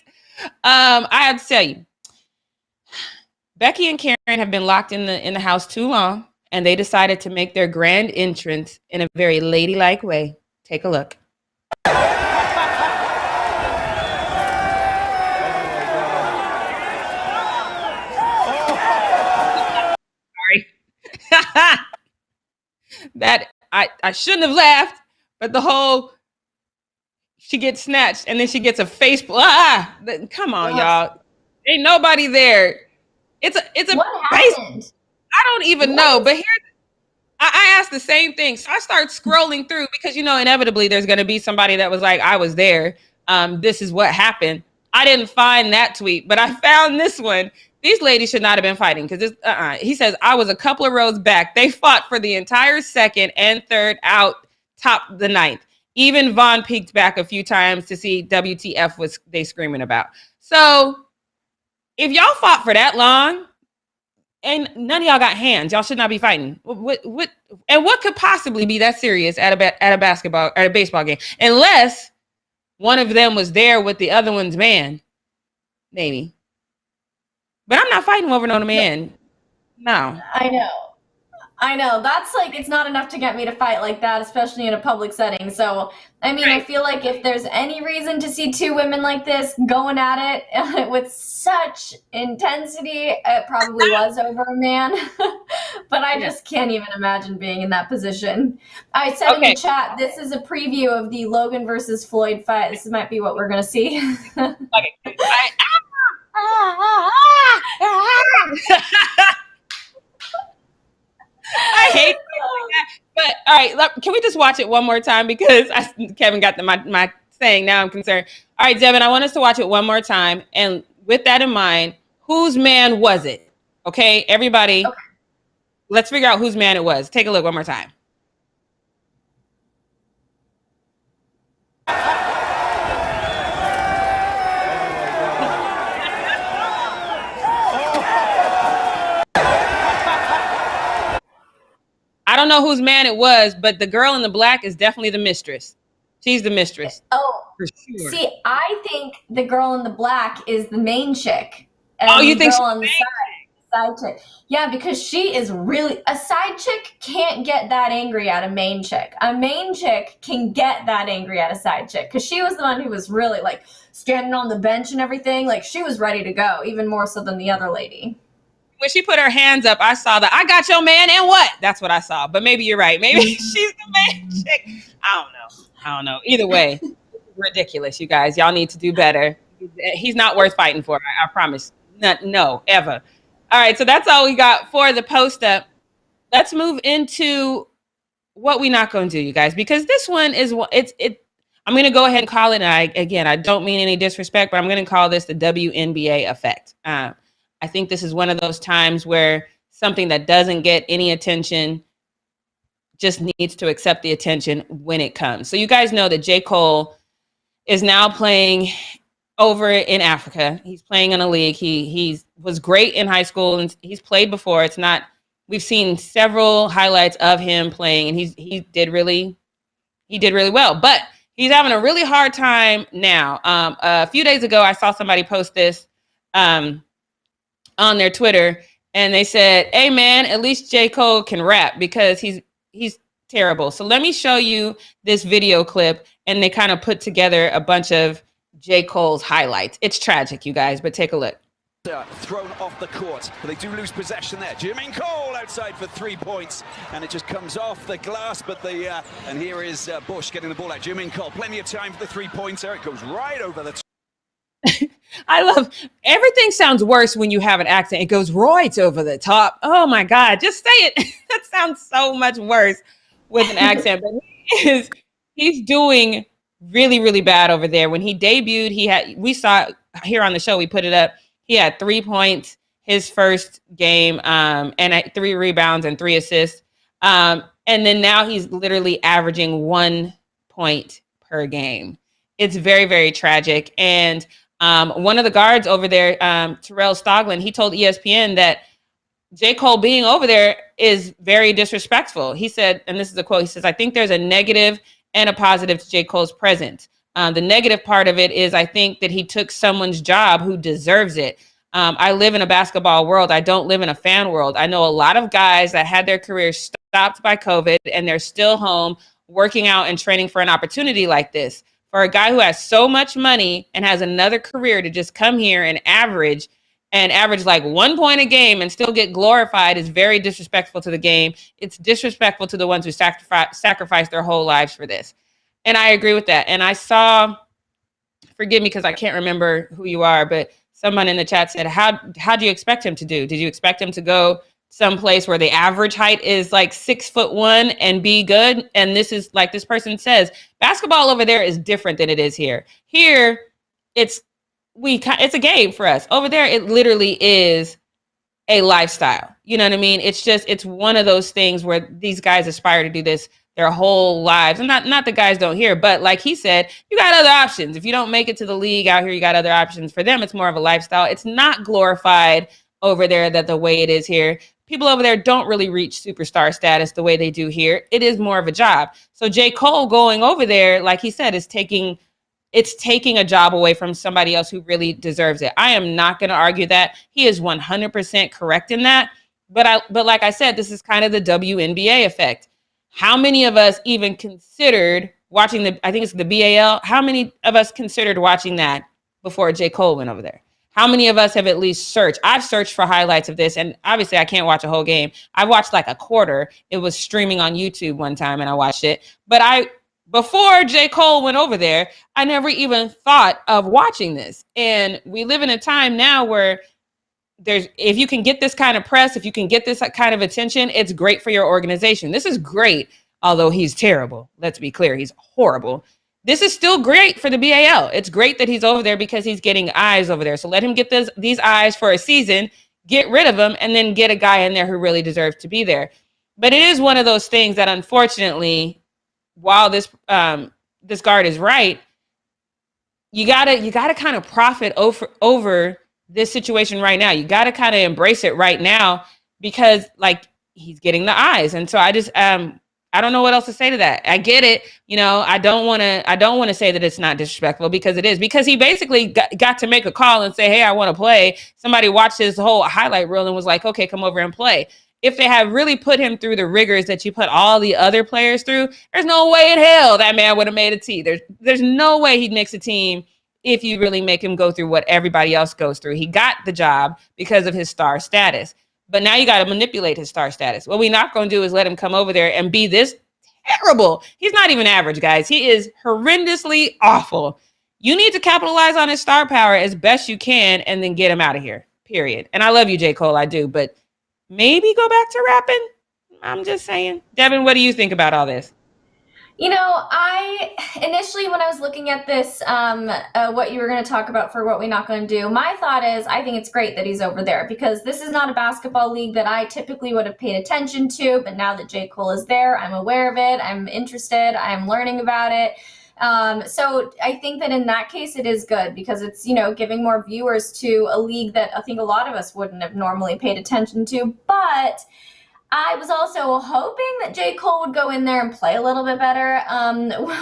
I have to tell you, Becky and Karen have been locked in the house too long, and they decided to make their grand entrance in a very ladylike way. Take a look. Sorry. That I shouldn't have laughed, but the whole she gets snatched and then she gets a face. Come on, y'all. Ain't nobody there. It's a what happened? I don't even know. But I asked the same thing. So I start scrolling through because, inevitably there's going to be somebody that was like, I was there. This is what happened. I didn't find that tweet, but I found this one. These ladies should not have been fighting because he says, I was a couple of rows back. They fought for the entire second and third out, top the ninth. Even Vaughn peeked back a few times to see WTF was they screaming about. So if y'all fought for that long and none of y'all got hands, y'all should not be fighting. What could possibly be that serious at a baseball game? Unless one of them was there with the other one's man, maybe. But I'm not fighting over no man. No. I know. That's like, it's not enough to get me to fight like that, especially in a public setting. So, I mean, I feel like if there's any reason to see two women like this going at it with such intensity, it probably was over a man. But I just can't even imagine being in that position. I said in the chat, this is a preview of the Logan versus Floyd fight. This might be what we're going to see. I hate that. But all right, can we just watch it one more time because Kevin got my saying. Now I'm concerned. All right, Devin, I want us to watch it one more time, and with that in mind, whose man was it? Okay, everybody, let's figure out whose man it was. Take a look one more time. I don't know whose man it was, but the girl in the black is definitely the mistress. She's the mistress. Oh, for sure. See, I think the girl in the black is the main chick. And you think she's on the side chick? Yeah, because she is really a side chick can't get that angry at a main chick. A main chick can get that angry at a side chick because she was the one who was really like standing on the bench and everything. Like she was ready to go, even more so than the other lady. When she put her hands up, I saw that. I got your man and what? That's what I saw. But maybe you're right. Maybe she's the main chick. I don't know. Either way, ridiculous, you guys. Y'all need to do better. He's not worth fighting for. I promise. No, ever. All right, so that's all we got for the post-up. Let's move into what we're not going to do, you guys, because this one is I'm going to go ahead and call it. And I don't mean any disrespect, but I'm going to call this the WNBA effect. I think this is one of those times where something that doesn't get any attention just needs to accept the attention when it comes. So you guys know that J. Cole is now playing over in Africa. He's playing in a league. He was great in high school and he's played before. We've seen several highlights of him playing and he did really well, but he's having a really hard time now. A few days ago, I saw somebody post this, on their Twitter, and they said, hey man, at least J. Cole can rap because he's terrible. So let me show you this video clip, and they kind of put together a bunch of J. Cole's highlights. It's tragic, you guys, but take a look. Thrown off the court, but they do lose possession there. Jermaine Cole outside for 3 points, and it just comes off the glass, but and here is Bush getting the ball out. Jermaine Cole, plenty of time for the 3-pointer. It goes right over the I love everything sounds worse when you have an accent. It goes right over the top. Oh my God, just say it. That sounds so much worse with an accent. But he's doing really, really bad over there. When he debuted, we saw here on the show, we put it up. He had 3 points his first game, and 3 rebounds and 3 assists. And then now he's literally averaging 1 point per game. It's very, very tragic. And one of the guards over there, Terrell Stoglin, he told ESPN that J. Cole being over there is very disrespectful. He said, and this is a quote, he says, I think there's a negative and a positive to J. Cole's presence. The negative part of it is I think that he took someone's job who deserves it. I live in a basketball world. I don't live in a fan world. I know a lot of guys that had their careers stopped by COVID and they're still home working out and training for an opportunity like this. For a guy who has so much money and has another career to just come here and average like 1 point a game and still get glorified is very disrespectful to the game. It's disrespectful to the ones who sacrificed their whole lives for this. And I agree with that. And I saw, forgive me because I can't remember who you are, but someone in the chat said, how do you expect him to do? Did you expect him to go some place where the average height is like 6'1" and be good. And this is like this person says, basketball over there is different than it is here. Here, it's a game for us. Over there, it literally is a lifestyle. You know what I mean? It's one of those things where these guys aspire to do this their whole lives. And not the guys don't hear, but like he said, you got other options. If you don't make it to the league out here, you got other options. For them, it's more of a lifestyle. It's not glorified over there that the way it is here. People over there don't really reach superstar status the way they do here. It is more of a job. So J. Cole going over there, like he said, it's taking a job away from somebody else who really deserves it. I am not going to argue that. He is 100% correct in that. But like I said, this is kind of the WNBA effect. How many of us even considered watching I think it's the BAL. How many of us considered watching that before J. Cole went over there? How many of us have at least searched? I've searched for highlights of this, and obviously I can't watch a whole game. I watched like a quarter. It was streaming on YouTube one time, and I watched it. But before J. Cole went over there, I never even thought of watching this. And we live in a time now where if you can get this kind of press, if you can get this kind of attention, it's great for your organization. This is great, although he's terrible. Let's be clear, he's horrible. This is still great for the BAL. It's great that he's over there because he's getting eyes over there. So let him get these eyes for a season, get rid of him, and then get a guy in there who really deserves to be there. But it is one of those things that, unfortunately, while this guard is right, you gotta kind of profit over this situation right now. You gotta kind of embrace it right now because like he's getting the eyes, and so I don't know what else to say to that. I get it. You know, I don't want to say that it's not disrespectful because it is, because he basically got to make a call and say, hey, I want to play. Somebody watched his whole highlight reel and was like, okay, come over and play. If they had really put him through the rigors that you put all the other players through, there's no way in hell that man would have made a team. There's no way he'd mix a team if you really make him go through what everybody else goes through. He got the job because of his star status. But now you got to manipulate his star status. What we're not going to do is let him come over there and be this terrible. He's not even average, guys. He is horrendously awful. You need to capitalize on his star power as best you can and then get him out of here, period. And I love you, J. Cole, I do. But maybe go back to rapping. I'm just saying. Devin, what do you think about all this? You know, I initially, when I was looking at this, what you were going to talk about for what we're not going to do, my thought is I think it's great that he's over there because this is not a basketball league that I typically would have paid attention to. But now that J. Cole is there, I'm aware of it. I'm interested. I'm learning about it. So I think that in that case, it is good because it's, you know, giving more viewers to a league that I think a lot of us wouldn't have normally paid attention to. But I was also hoping that J. Cole would go in there and play a little bit better.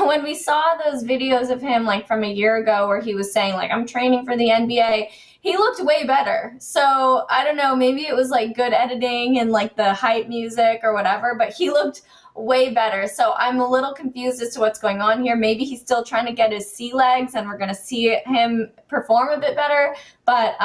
When we saw those videos of him like from a year ago where he was saying like, I'm training for the NBA, he looked way better. So I don't know, maybe it was like good editing and like the hype music or whatever, but he looked way better. So I'm a little confused as to what's going on here. Maybe he's still trying to get his sea legs and we're going to see him perform a bit better. But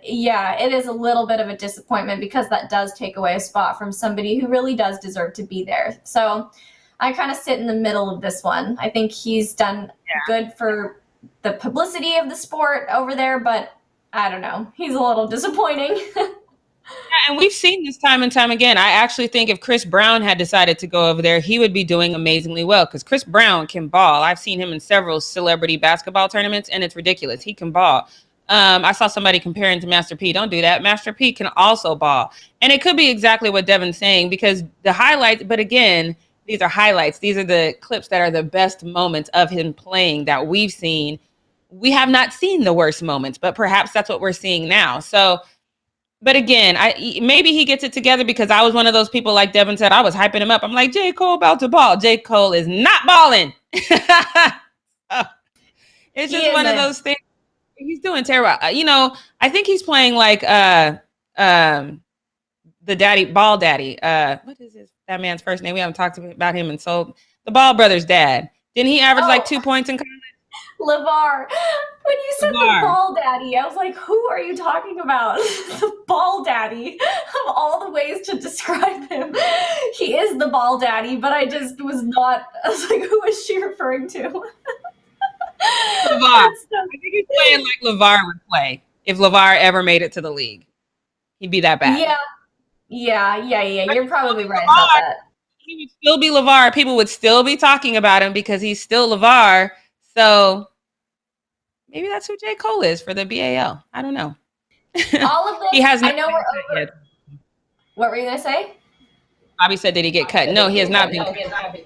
yeah, it is a little bit of a disappointment because that does take away a spot from somebody who really does deserve to be there. So I kind of sit in the middle of this one. I think he's done good for the publicity of the sport over there, but I don't know. He's a little disappointing. Yeah, and we've seen this time and time again. I actually think if Chris Brown had decided to go over there, he would be doing amazingly well because Chris Brown can ball. I've seen him in several celebrity basketball tournaments, and it's ridiculous. He can ball. I saw somebody comparing to Master P. Don't do that. Master P can also ball. And it could be exactly what Devin's saying because the highlights, but again, these are highlights. These are the clips that are the best moments of him playing that we've seen. We have not seen the worst moments, but perhaps that's what we're seeing now. So, but again, maybe he gets it together because I was one of those people, like Devin said, I was hyping him up. I'm like, J. Cole about to ball. J. Cole is not balling. It's just one of those things. He's doing terrible. You know, I think he's playing like the Ball Daddy. What is that man's first name? We haven't talked about him and so the Ball brothers' dad. Didn't he average like 2 points in college? LeVar. When you said LeVar. The Ball Daddy, I was like, who are you talking about? The Ball Daddy. Of all the ways to describe him, he is the Ball Daddy, but I just was not, I was like, who is she referring to? LeVar. I think he's playing like LeVar would play if LeVar ever made it to the league. He'd be that bad. Yeah. Yeah. You're probably right about that. He would still be LeVar. People would still be talking about him because he's still LeVar. So maybe that's who J. Cole is for the BAL. I don't know. All of this, He has I know we're over. Yet. What were you going to say? Bobby said, did he get cut? No, he has not been cut.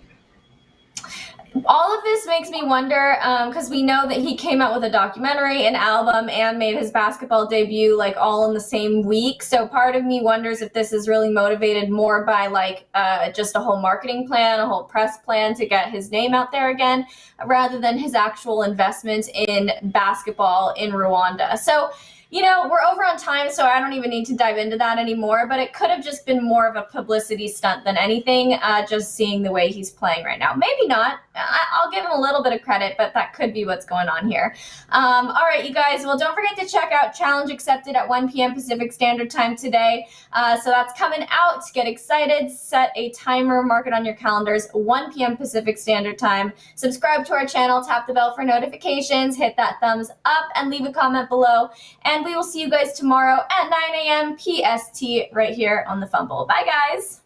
All of this makes me wonder, because we know that he came out with a documentary, an album, and made his basketball debut like all in the same week. So part of me wonders if this is really motivated more by like just a whole marketing plan, a whole press plan to get his name out there again, rather than his actual investment in basketball in Rwanda. So, you know, we're over on time, so I don't even need to dive into that anymore, but it could have just been more of a publicity stunt than anything, just seeing the way he's playing right now. Maybe not. I'll give him a little bit of credit, but that could be what's going on here. All right, you guys, well, don't forget to check out Challenge Accepted at 1 p.m. Pacific Standard Time today. So that's coming out. Get excited. Set a timer. Mark it on your calendars. 1 p.m. Pacific Standard Time. Subscribe to our channel. Tap the bell for notifications. Hit that thumbs up and leave a comment below. And we will see you guys tomorrow at 9 a.m. PST right here on The Fumble. Bye, guys.